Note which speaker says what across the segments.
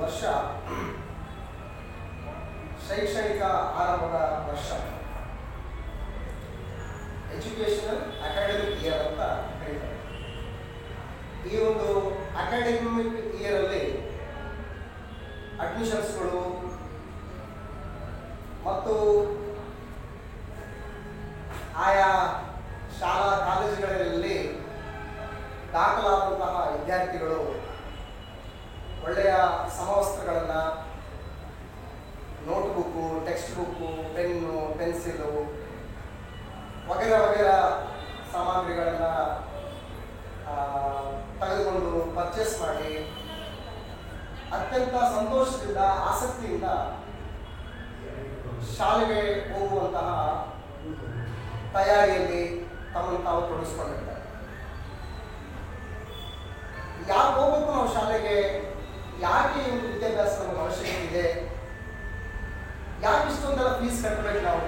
Speaker 1: ವರ್ಷ ಶೈಕ್ಷಣಿಕ ಆರಂಭದ ವರ್ಷ, ಎಜುಕೇಷನಲ್ ಅಕಾಡೆಮಿಕ್ ಇಯರ್ ಅಂತ ಹೇಳ್ತಾರೆ. ಈ ಒಂದು ಅಕಾಡೆಮಿಕ್ ಇಯರಲ್ಲಿ ಅಡ್ಮಿಷನ್ಸ್ಗಳು ಮತ್ತು ಆಯಾ ಶಾಲಾ ಕಾಲೇಜುಗಳಲ್ಲಿ ದಾಖಲಾದಂತಹ ವಿದ್ಯಾರ್ಥಿಗಳು ಒಳ್ಳೆಯ ಸಮವಸ್ತ್ರಗಳನ್ನು, notebook, text book, pen, pencil ವಗೇರೆ ವಗೇರೆ ಸಾಮಗ್ರಿಗಳನ್ನು ತೆಗೆದುಕೊಂಡು ಪರ್ಚೇಸ್ ಮಾಡಿ ಅತ್ಯಂತ ಸಂತೋಷದಿಂದ, ಆಸಕ್ತಿಯಿಂದ ಶಾಲೆಗೆ ಹೋಗುವಂತಹ ತಯಾರಿಯಲ್ಲಿ ತಮ್ಮನ್ನು ತಾವು ತೊಡಗಿಸ್ಕೊಂಡಿರ್ತಾರೆ. ಯಾಕೆ ಹೋಗ್ಬೇಕು ನಾವು ಶಾಲೆಗೆ, ಯಾಕೆ ಈ ಒಂದು ವಿದ್ಯಾಭ್ಯಾಸ ನಮಗೆ ಅವಶ್ಯಕತೆ ಇದೆ, ಯಾಕೆ ಇಷ್ಟೊಂದೆಲ್ಲ ಫೀಸ್ ಕಟ್ಟಬೇಕು, ನಾವು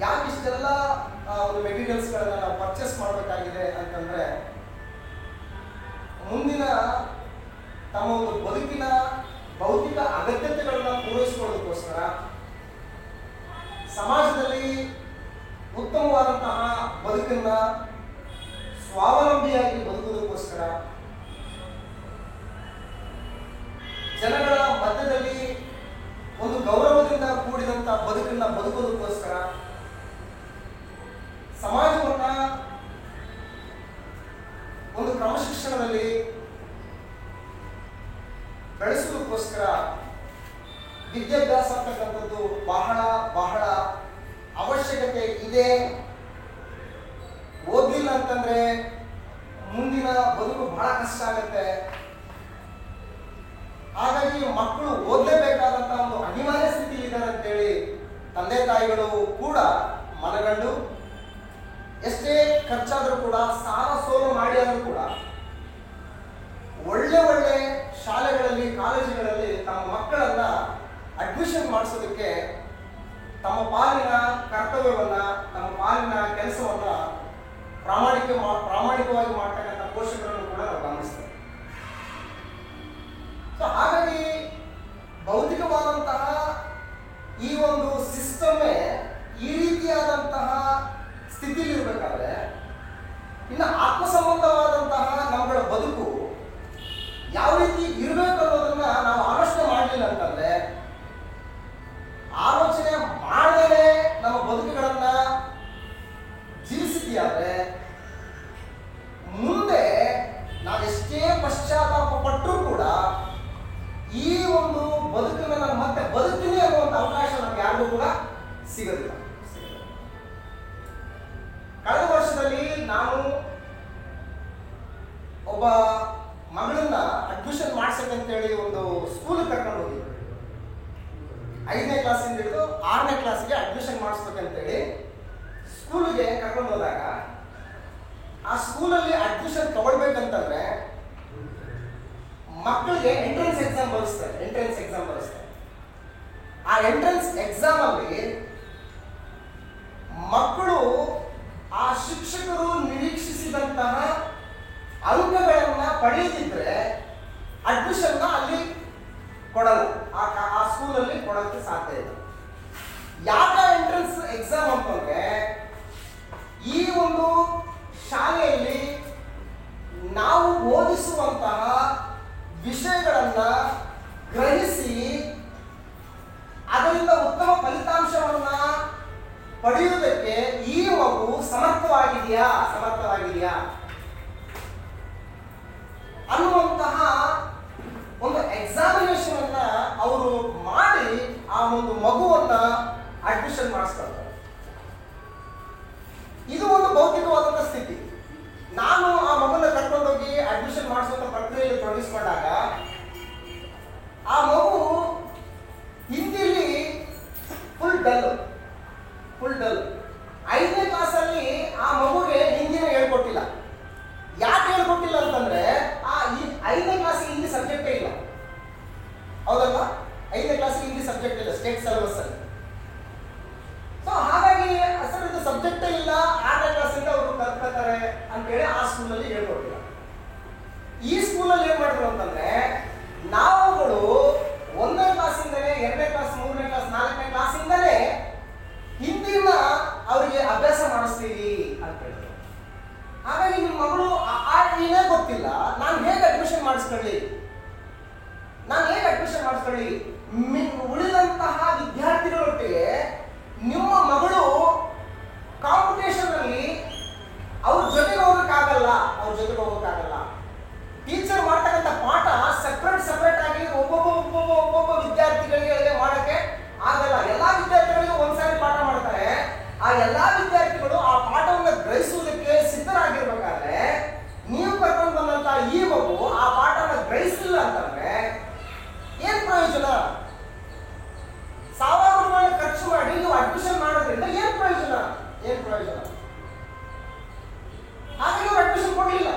Speaker 1: ಯಾಕೆ ಇಷ್ಟೆಲ್ಲ ಒಂದು ಮೆಟೀರಿಯಲ್ಸ್ಗಳನ್ನ ನಾವು ಪರ್ಚೇಸ್ ಮಾಡಬೇಕಾಗಿದೆ ಅಂತಂದರೆ, ಮುಂದಿನ ತಮ್ಮ ಒಂದು ಬದುಕಿನ ಭೌತಿಕ ಅಗತ್ಯತೆಗಳನ್ನ ಪೂರೈಸಿಕೊಳ್ಳೋದಕ್ಕೋಸ್ಕರ, ಸಮಾಜದಲ್ಲಿ ಉತ್ತಮವಾದಂತಹ ಬದುಕನ್ನ ಸ್ವಾವಲಂಬಿಯಾಗಿ ಬದುಕುವುದಕ್ಕೋಸ್ಕರ, ಜನಗಳ ಮಧ್ಯದಲ್ಲಿ ಒಂದು ಗೌರವದಿಂದ ಕೂಡಿದಂಥ ಬದುಕನ್ನ ಬದುಕೋದಕ್ಕೋಸ್ಕರ, ಸಮಾಜವನ್ನ ಒಂದು ಕ್ರಮಶಿಕ್ಷಣದಲ್ಲಿ ಬೆಳೆಸುವುದಕ್ಕೋಸ್ಕರ ವಿದ್ಯಾಭ್ಯಾಸ ಅಂತಕ್ಕಂಥದ್ದು ಬಹಳ ಬಹಳ ಅವಶ್ಯಕತೆ ಇದೆ. ಓದಲಿಲ್ಲ ಅಂತಂದ್ರೆ ಮುಂದಿನ ಬದುಕು ಬಹಳ ಕಷ್ಟ ಆಗುತ್ತೆ. ಹಾಗಾಗಿ ಮಕ್ಕಳು ಓದಲೇಬೇಕಾದಂತ ಒಂದು ಅನಿವಾರ್ಯ ಸ್ಥಿತಿಯಲ್ಲಿ ಇದ್ದಾರೆ ಅಂತೇಳಿ ತಂದೆ ತಾಯಿಗಳು ಕೂಡ ಮನಗಂಡು, ಎಷ್ಟೇ ಖರ್ಚಾದರೂ ಕೂಡ, ಸಾಲ ಸೋಲು ಮಾಡಿ ಆದರೂ ಕೂಡ ಒಳ್ಳೆ ಒಳ್ಳೆ ಶಾಲೆಗಳಲ್ಲಿ, ಕಾಲೇಜುಗಳಲ್ಲಿ ತಮ್ಮ ಮಕ್ಕಳನ್ನ ಅಡ್ಮಿಷನ್ ಮಾಡಿಸೋದಕ್ಕೆ ತಮ್ಮ ಪಾಲಿನ ಕರ್ತವ್ಯವನ್ನ, ತಮ್ಮ ಪಾಲಿನ ಕೆಲಸವನ್ನ ಪ್ರಾಮಾಣಿಕವಾಗಿ ಮಾಡ್ತಕ್ಕಂಥ ಪೋಷಕರನ್ನು ಕೂಡ ನಾವು ಗಮನಿಸ್ತೇವೆ. ಸೊ ಹಾಗಾಗಿ ಭೌತಿಕವಾದಂತಹ ಈ ಒಂದು ಸಿಸ್ಟಮೇ ಈ ರೀತಿಯಾದಂತಹ ಸ್ಥಿತಿಯಲ್ಲಿ ಇರಬೇಕಾದ್ರೆ, ಇನ್ನು ಆತ್ಮಸಂಬಂಧವಾದಂತಹ ನಮ್ಮಗಳ ಬದುಕು ಯಾವ ರೀತಿ ಇರಬೇಕು ಅನ್ನೋದನ್ನ ನಾವು ಆಲೋಚನೆ ಮಾಡಲಿಲ್ಲ ಅಂತಂದ್ರೆ, ಆಲೋಚನೆ ಮಾಡದೇ ನಮ್ಮ ಬದುಕುಗಳನ್ನ ಜೀವಿಸಿದ್ಯಾದ್ರೆ, ಮುಂದೆ ನಾವೆಷ್ಟೇ ಪಶ್ಚಾತ್ತಾಪ ಪಟ್ಟರೂ ಕೂಡ ಈ ಒಂದು ಬದುಕನ್ನು ನಾನು ಮತ್ತೆ ಬದುಕಿನಿ ಅನ್ನುವಂಥ ಅವಕಾಶ ನಮ್ಗೆ ಯಾರಿಗೂ ಕೂಡ ಸಿಗೋದಿಲ್ಲ. ಕಳೆದ ವರ್ಷದಲ್ಲಿ ನಾನು ಒಬ್ಬ ಮಗಳನ್ನ ಅಡ್ಮಿಷನ್ ಮಾಡ್ಸಕ್ಕಂತೇಳಿ ಒಂದು ಸ್ಕೂಲಿಗೆ ಕರ್ಕೊಂಡು ಹೋಗಿದ್ದೆ. 5ನೇ ಕ್ಲಾಸಿಂದ ಹಿಡಿದು 6ನೇ ಕ್ಲಾಸಿಗೆ ಅಡ್ಮಿಷನ್ ಮಾಡಿಸ್ಬೇಕಂತೇಳಿ ಸ್ಕೂಲಿಗೆ ಕರ್ಕೊಂಡು ಹೋದಾಗ, ಆ ಸ್ಕೂಲಲ್ಲಿ ಅಡ್ಮಿಷನ್ ತಗೊಳ್ಬೇಕಂತಂದ್ರೆ ಮಕ್ಕಳಿಗೆ ಎಂಟ್ರೆನ್ಸ್ ಎಕ್ಸಾಮ್ ಬರೆಸ್ತಾರೆ. ಆ ಎಂಟ್ರೆನ್ಸ್ ಎಕ್ಸಾಮ್ ಅಲ್ಲಿ ಮಕ್ಕಳು ಆ ಶಿಕ್ಷಕರು ನಿರೀಕ್ಷಿಸಿದಂತಹ ಅಂಕಗಳನ್ನ ಪಡೆಯದಿದ್ರೆ ಅಡ್ಮಿಷನ್ ಅಲ್ಲಿ ಕೊಡಲ್ಲ, ಆ ಸ್ಕೂಲಲ್ಲಿ ಕೊಡೋಕ್ಕೆ ಸಾಧ್ಯ ಇಲ್ಲ. ಯಾಕೆ ಎಂಟ್ರೆನ್ಸ್ ಎಕ್ಸಾಮ್ ಅಂತಂದ್ರೆ, ಈ ಒಂದು ಶಾಲೆಯಲ್ಲಿ ನಾವು ಓದಿಸುವಂತಹ ವಿಷಯಗಳನ್ನ ಗ್ರಹಿಸಿ ಅದರಿಂದ ಉತ್ತಮ ಫಲಿತಾಂಶವನ್ನ ಪಡೆಯುವುದಕ್ಕೆ ಈ ಮಗು ಸಮರ್ಥವಾಗಿದೆಯಾ ಅನ್ನುವಂತಹ ಒಂದು ಎಕ್ಸಾಮಿನೇಷನ್ ಅನ್ನ ಅವರು ಮಾಡಿ ಆ ಒಂದು ಮಗುವನ್ನ ಅಡ್ಮಿಷನ್ ಮಾಡಿಸ್ತಾರೆ. ಇದು ಒಂದು ಭೌತಿಕವಾದಂಥ ಸ್ಥಿತಿ. ನಾನು ಆ ಮಗುನ ಕರ್ಕೊಂಡೋಗಿ ಅಡ್ಮಿಷನ್ ಮಾಡಿಸುವಂತ ಪ್ರಕ್ರಿಯೆಯಲ್ಲಿ ತೊಡಗಿಸ್ಕೊಂಡಾಗ ಆ ಮಗು ಹಿಂದಿಲಿ ಫುಲ್ ಡಲ್. 5ನೇ ಕ್ಲಾಸಲ್ಲಿ ಆ ಮಗುಗೆ ಹಿಂದಿನ ಹೇಳ್ಕೊಟ್ಟಿಲ್ಲ. ಯಾಕೆ ಹೇಳ್ಕೊಟ್ಟಿಲ್ಲ ಅಂತಂದ್ರೆ, ಆ 5ನೇ ಕ್ಲಾಸಿಗೆ ಹಿಂದಿ ಸಬ್ಜೆಕ್ಟೇ ಇಲ್ಲ. ಹೌದಲ್ವಾ? 5ನೇ ಕ್ಲಾಸಿಗೆ ಹಿಂದಿ ಸಬ್ಜೆಕ್ಟ್ ಇಲ್ಲ ಸ್ಟೇಟ್ ಸಿಲೆಬಸ್ ಅಲ್ಲಿ. ಸೊ ಮಾಡಿಸ್ಕೊಳ್ಳಿ? ನಾನು ಹೇಗೆ ಅಡ್ಮಿಷನ್ ಮಾಡಿಸ್ಕೊಳ್ಳಿ? ಉಳಿದಂತಹ ವಿದ್ಯಾರ್ಥಿಗಳೊಟ್ಟಿಗೆ ನಿಮ್ಮ ಮಗಳು ಕಾಂಪಿಟೇಷನ್ ಅಲ್ಲಿ ಅವ್ರ ಜೊತೆಗೆ ಹೋಗಕ್ಕಾಗಲ್ಲ. ಟೀಚರ್ ಮಾಡ್ತಕ್ಕಂಥ ಪಾಠ ಸೆಪರೇಟ್ ಆಗಿ ಒಬ್ಬೊಬ್ಬ ವಿದ್ಯಾರ್ಥಿಗಳಿಗೆ ಮಾಡಕ್ಕೆ ಆಗಲ್ಲ. ಎಲ್ಲಾ ವಿದ್ಯಾರ್ಥಿಗಳಿಗೂ ಒಂದ್ಸಾರಿ ಪಾಠ ಮಾಡ್ತಾರೆ. ಆ ಎಲ್ಲಾ ವಿದ್ಯಾರ್ಥಿಗಳು ಆ ಪಾಠವನ್ನು ಗ್ರಹಿಸುವುದಕ್ಕೆ ಸಿದ್ಧರಾಗಿರ್ಬೇಕಾದ್ರೆ ನೀವು ಕರ್ಕೊಂಡು ಬಂದಂತ ಈ ಮಗು ಆ ಪಾಠನ ಗ್ರಹಿಸಲಿಲ್ಲ ಅಂತಂದ್ರೆ ಏನ್ ಪ್ರಯೋಜನ? 1000 ರೂಪಾಯಿ ಖರ್ಚು ಮಾಡಿ ನೀವು ಅಡ್ಮಿಷನ್ ಮಾಡೋದ್ರಿಂದ ಏನ್ ಪ್ರಯೋಜನ? ಹಾಗೆ ನೀವು ಅಡ್ಮಿಷನ್ ಕೊಡಲಿಲ್ಲ.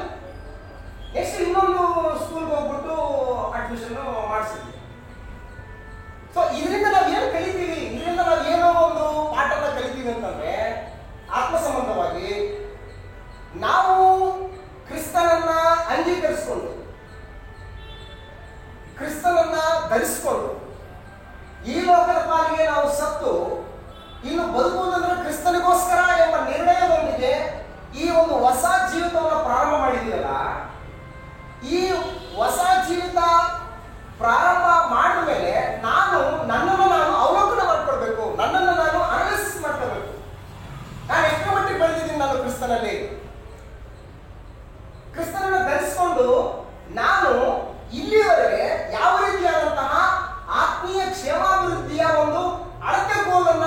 Speaker 1: ನೆಕ್ಸ್ಟ್ ಇನ್ನೊಂದು ಸ್ಕೂಲ್ಗೆ ಹೋಗ್ಬಿಟ್ಟು ಅಡ್ಮಿಷನ್ ಮಾಡಿಸಿದ್ವಿ. ಸೊ ಇದರಿಂದ ನಾವು ಏನು ಕಲಿತೀವಿ? ಇದರಿಂದ ನಾವು ಏನೋ ಒಂದು ಪಾಠನ ಕಲಿತೀವಿ ಅಂತಂದ್ರೆ ಆತ್ಮ ಸಂಬಂಧವಾಗಿ ನಾವು ಕ್ರಿಸ್ತನನ್ನ ಅಂಗೀಕರಿಸಿಕೊಂಡು ಕ್ರಿಸ್ತನನ್ನ ಧರಿಸಿಕೊಂಡು ಈ ಲೋಕದ ಪಾಲಿಗೆ ನಾವು ಸತ್ತು ಇನ್ನು ಬದುಕುವುದಂದ್ರೆ ಕ್ರಿಸ್ತನಿಗೋಸ್ಕರ ಎಂಬ ನಿರ್ಣಯದೊಂದಿಗೆ ಈ ಒಂದು ಹೊಸ ಜೀವಿತವನ್ನು ಪ್ರಾರಂಭ ಮಾಡಿದೀವಲ್ಲ, ಈ ಹೊಸ ಜೀವಿತ ಪ್ರಾರಂಭ ಮಾಡಿದ ಮೇಲೆ ನನ್ನನ್ನು ನಾನು ಅವಲೋಕನ ಮಾಡ್ಕೊಳ್ಬೇಕು, ನನ್ನನ್ನು ನಾನು ಅನಾಲಿಸಿಸ್ ಮಾಡ್ಕೋಬೇಕು. ನಾನು ಎಷ್ಟು ಮಟ್ಟಿಗೆ ಬೆಳೆದಿದ್ದೀನಿ ನಾನು ಕ್ರಿಸ್ತನನ್ನು ಧರಿಸಿಕೊಂಡು ನಾನು ಇಲ್ಲಿವರೆಗೆ ಯಾವ ರೀತಿಯಾದಂತಹ ಆತ್ಮೀಯ ಕ್ಷೇಮಾಭಿವೃದ್ಧಿಯ ಒಂದು ಅಳತೆ ಗೋಲನ್ನ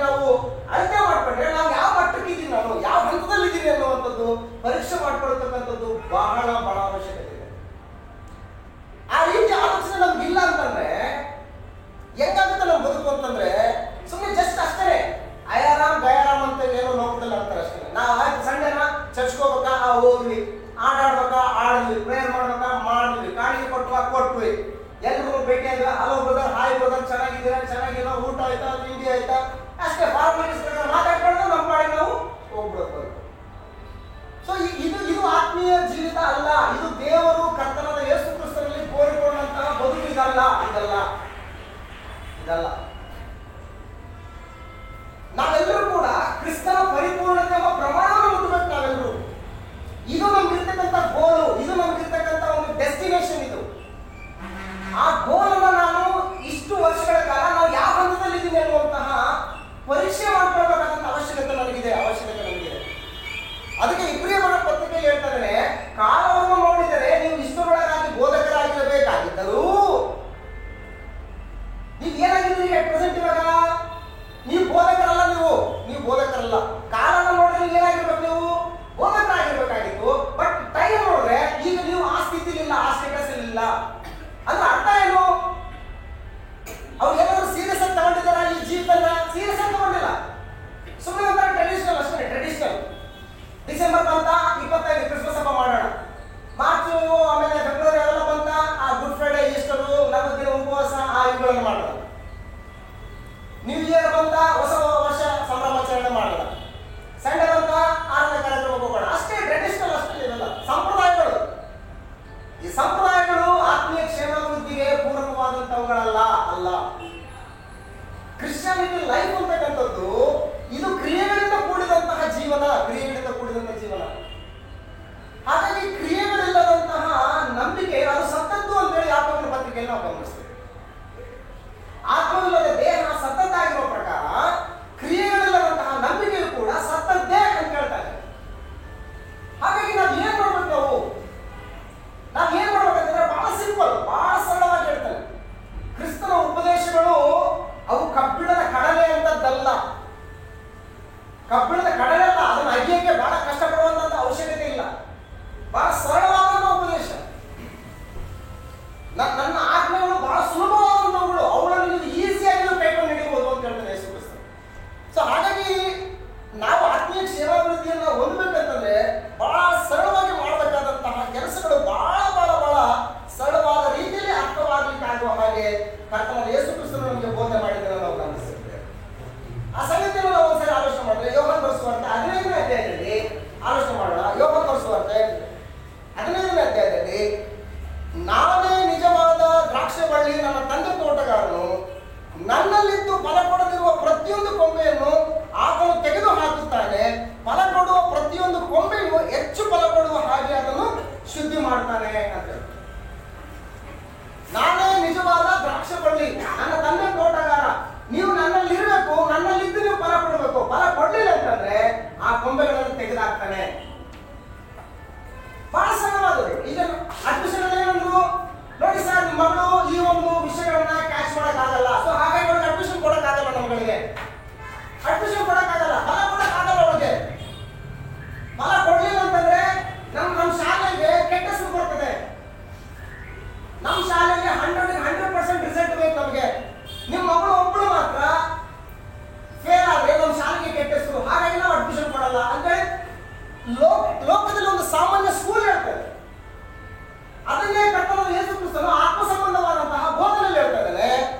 Speaker 1: ನಾವು ಅಳತೆ ಮಾಡ್ಕೊಂಡ್ರೆ ನಾವು ಯಾವ ಮಟ್ಟಕ್ಕೆ ಇದ್ದೀನಿ, ನಾನು ಯಾವ ಹಂತದಲ್ಲಿ ಇದ್ದೀನಿ ಅನ್ನುವಂಥದ್ದು ಪರೀಕ್ಷೆ ಮಾಡ್ಕೊಳ್ತಕ್ಕಂಥದ್ದು ಬಹಳ ಅವಶ್ಯಕತೆ ಇದೆ. ಆ ರೀತಿ ಆಲೋಚನೆ ನಮ್ಗೆ ಇಲ್ಲ ಅಂತಂದ್ರೆ ಹೆಂಗಾಗುತ್ತೆ ನಮ್ಮ ಬದುಕು ಅಂತಂದ್ರೆ ಸುಮ್ಮನೆ ಜಸ್ಟ್ ಅಷ್ಟೇ ಅಯಾರಾಮ್ ಗಯಾರಾಮ್ ಅಂತ ಏನೋ ಲೋಕದಲ್ಲಿ ಅಂತಾರೆ ಅಷ್ಟೇ. ನಾವು ಆಯ್ತು ಸಂಡೇನ ಚರ್ಚ್ಗೆ ಹೋಗ್ಬೇಕಾ ಹೋಗ್ವಿ, ಆಟಾಡ್ಬೇಕಾ ಆಡಿದ್ವಿ, ಪ್ರೇಯರ್ ಮಾಡ್ಬೇಕಾ ಮಾಡಿದ್ವಿ, ಕಾಣಿಕೆ ಕೊಟ್ವಿ, ಎಲ್ರಿಗೂ ಭೇಟಿ ಆದ್ವಿ, ಹಲೋ ಬ್ರದರ್, ಹಾಯ್ ಬ್ರದರ್, ಚೆನ್ನಾಗಿಲ್ಲ, ಊಟ ಆಯ್ತಾ, ತಿಂಡಿ ಆಯ್ತಾ, ಅಷ್ಟೇ ಫಾರ್ಮಾಲಿಟೀಸ್ ಮಾತಾಡ್ಕೊಂಡು ನಮ್ಮ ಪಾಡಿಗೆ ನಾವು ಹೋಗ್ಬಿಡ್ಬೇಕು. ಸೊ ಇದು ಆತ್ಮೀಯ ಜೀವಿತ ಅಲ್ಲ. ಇದು ದೇವರು ಕರ್ತನಾದ ಯೇಸು ಕ್ರಿಸ್ತನಲ್ಲಿ ಕೋರಿಕೊಂಡಂತಹ ಬದುಕು ಇದಲ್ಲ. ನಾವೆಲ್ಲರೂ ಕೂಡ ಕ್ರಿಸ್ತನ ಪರಿಪೂರ್ಣತೆ ಎಂಬ ಪ್ರಮಾಣವನ್ನು ಮುಟ್ಟಬೇಕು. ನಾವೆಲ್ಲರೂ ಇದು ನಮ್ಗಿರ್ತಕ್ಕಂಥ ಗೋಲು, ಇದು ನಮ್ಗಿರ್ತಕ್ಕಂಥ ಒಂದು ಡೆಸ್ಟಿನೇಷನ್. ಇದು ಆ ಗೋಲನ್ನು ನಾನು ಇಷ್ಟು ವರ್ಷಗಳ ಕಾಲ ನಾವು ಯಾವ ಹಂತದಲ್ಲಿ ಇದ್ದೀನಿ ಅನ್ನುವಂತಹ ಪರೀಕ್ಷೆ ಮಾಡ್ಕೊಳ್ಬೇಕಾದಂತ ಅವಶ್ಯಕತೆ ನನಗಿದೆ. ಅದಕ್ಕೆ ಇಬ್ರಿಯ ಪತ್ರಿಕೆ ಹೇಳ್ತಾ ಇದ್ದಾರೆ, ಕಾಲವನ್ನು ನೋಡಿದರೆ ನೀವು ಇಷ್ಟರೊಳಗಾಗಿ ಬೋಧಕರಾಗಿರಬೇಕಾಗಿದ್ದರೂ ನೀವು ಏನಾಗಿದ್ದೀರಿ ಅಟ್ ಪ್ರೆಸೆಂಟ್ ಇವಾಗ? ನೀವು ಬೋಧಕರಲ್ಲ. ನೀವು ಬೋಧಕರಲ್ಲ. ಕಾಲನ ನೋಡಿದ್ರೆ ಏನಾಗಿರ್ಬೇಕು? ನೀವು ಬೋಧಕರಾಗಿರ್ಬೇಕಾಗಿತ್ತು. ಬಟ್ ಟೈಮ್ ನೋಡಿದ್ರೆ ಈಗ ನೀವು ಆ ಸ್ಥಿತಿಲಿಲ್ಲ, ಆ ಸ್ಟೇಟಸ್ ಇಲ್ಲ. ಅಂದ್ರೆ ಅರ್ಥ ಏನು? ಅವ್ರು ಏನಾದ್ರು ಸೀರಿಯಸ್ ಆಗಿ ತಗೊಂಡಿದ್ದಾರ? ಈ ಜೀವಿತನ ಸೀರಿಯಸ್ ಆಗಿ ತಗೊಂಡಿಲ್ಲ. ಸುಮ್ಮನೆ ಒಂಥರ ಟ್ರೆಡಿಷನಲ್ ಅಷ್ಟೇ. ಡಿಸೆಂಬರ್ ಬಂತ 25 ಕ್ರಿಸ್ಮಸ್ ಹಬ್ಬ ಮಾಡೋಣ, ಮಾರ್ಚ್ ಆಮೇಲೆ ಫೆಬ್ರವರಿ ಅವೆಲ್ಲ ಬಂತ ಆ ಗುಡ್ ಫ್ರೈಡೆ, ಈಸ್ಟರು, 40 ದಿನ ಉಪವಾಸ, ಆ ಇವುಗಳನ್ನು ಮಾಡೋಣ. ನ್ಯೂ ಇಯರ್ ಬಂತ ಹೊಸ ವರ್ಷ ಸಂಭ್ರಮಾಚರಣೆ ಮಾಡೋಣ. ಸಂಡೆ ಬಂತ 6ನೇ ಕಾರ್ಯಕ್ರಮಕ್ಕೆ ಹೋಗೋಣ. ಅಷ್ಟೇ ಟ್ರೆಡಿಷನಲ್, ಅಷ್ಟೇ. ಇವೆಲ್ಲ ಸಂಪ್ರದಾಯಗಳು. ಈ ಸಂಪ್ರದಾಯಗಳು ಆತ್ಮೀಯ ಕ್ಷೇಮಾಭಿವೃದ್ಧಿಗೆ ಪೂರಕವಾದಂತವುಗಳಲ್ಲ. ಕ್ರಿಶ್ಚಿಯಾನಿಟಿ ಲೈಫ್ ಅಂತಕ್ಕಂಥದ್ದು ಇದು ಕ್ರಿಯೆಗಳಿಂದ ಕೂಡಿದಂತಹ ಜೀವನ. ಹಾಗಾಗಿ ಕ್ರಿಯೆಗಳಿಲ್ಲದಂತಹ ನಂಬಿಕೆ ಅದು ಸತ್ತದ್ದು ಅಂತೇಳಿ ಯಾಕೋಬನ ಪತ್ರಿಕೆಯಲ್ಲಿ ನಾವು ಗಮನಿಸ್ತೇವೆ. ಆತ್ಮವಿಲ್ಲದ ದೇಹ ಸತ್ತದ್ದಾಗಿರುವ ಪ್ರಕಾರ ಕ್ರಿಯೆಗಳಿಲ್ಲದಂತಹ ನಂಬಿಕೆಯು ಕೂಡ ಸತ್ತದ್ದೇ ಅಂತ ಹೇಳ್ತಾರೆ. ಹಾಗಾಗಿ ನಾವು ಏನ್ ಮಾಡ್ಬೇಕು? ನಾವೇನ್ಮಾಡ್ಬೇಕಂದ್ರೆ ಬಹಳ ಸಿಂಪಲ್, ಬಹಳ ಸರಳವಾಗಿ ಹೇಳ್ತಾರೆ. ಕ್ರಿಸ್ತನ ಉಪದೇಶಗಳು ಅವು ಕಬ್ಬಿಣದ ಕಡಲೆ ಅಂತದ್ದಲ್ಲ. ಅದನ್ನು ಅಗಿಯಕ್ಕೆ ಬಹಳ ಕಷ್ಟಪಡುವಂತ ಅವಶ್ಯಕತೆ ಇಲ್ಲ. ಬಹಳ ಸರಳವಾದ ಉಪದೇಶ. ನನ್ನ ಆಜ್ಞೆಗಳು ಬಹಳ ಕಾಣಿಸ್ಕೊಳ್ಳಿ, ನನ್ನ ತಂದೆ ತೋಟಗಾರ, ನೀವು ನನ್ನಲ್ಲಿ ಇರಬೇಕು, ನನ್ನಲ್ಲಿದ್ದು ನೀವು ಫಲ ಕೊಡಬೇಕು. ಫಲ ಕೊಡ್ಲಿಲ್ಲ ಅಂತಂದ್ರೆ ಆ ಕೊಂಬೆಗಳನ್ನು ತೆಗೆದಾಕ್ತಾನೆ. ಬಹಳ ಸರಳವಾದದ್ದು. ಈಗ ಅಡ್ಮಿಷನ್ ಏನಂದ್ರು, ನೋಡಿ ಸರ್ ನಿಮ್ಮ ಮಗಳು ಈ ಒಂದು ವಿಷಯಗಳನ್ನ ಕ್ಯಾಚ್ ಮಾಡಕ್ಕಾಗಲ್ಲ, ಸೊ ಹಾಗಾಗಿ ಅವ್ರಿಗೆ ಅಡ್ಮಿಷನ್ ಕೊಡಕ್ಕಾಗಲ್ಲ, ನಮ್ಗಳಿಗೆ ಅಡ್ಮಿಷನ್ ಕೊಡಕ್ಕಾಗಲ್ಲ, ಫಲ ಕೊಡಕ್ಕಾಗಲ್ಲ. ಅವ್ರಿಗೆ ಫಲ ಕೊಡ್ಲಿಲ್ಲ ಅಂತಂದ್ರೆ ನಮ್ಮ ಶಾಲೆಗೆ ಕೆಟ್ಟ ಹೆಸರು ಬರ್ತದೆ. ನಮ್ಮ ಶಾಲೆಗೆ 100% ರಿಸಲ್ಟ್ ಬೇಕು ನಮಗೆ. ನಿಮ್ಮ ಮಗಳು ಒಬ್ಬಳು ಮಾತ್ರ ಫೇಲ್ ಆದ್ರೆ ನಮ್ಮ ಶಾಲೆಗೆ ಕೆಟ್ಟ ಹೆಸರು, ಹಾಗಾಗಿ ನಾವು ಅಡ್ಮಿಷನ್ ಕೊಡಲ್ಲ ಅಂದ್ರೆ ಲೋಕದಲ್ಲಿ ಒಂದು ಸಾಮಾನ್ಯ ಸ್ಕೂಲ್ ಹೇಳ್ತಾರೆ. ಅದನ್ನೇ ಕರ್ತನಾದ ಯೇಸು ಕ್ರಿಸ್ತನು ಆತ್ಮ ಸಂಬಂಧವಾದಂತಹ ಬೋಧನೆಯಲ್ಲಿ ಹೇಳ್ತಾ ಇದ್ದಾನೆ.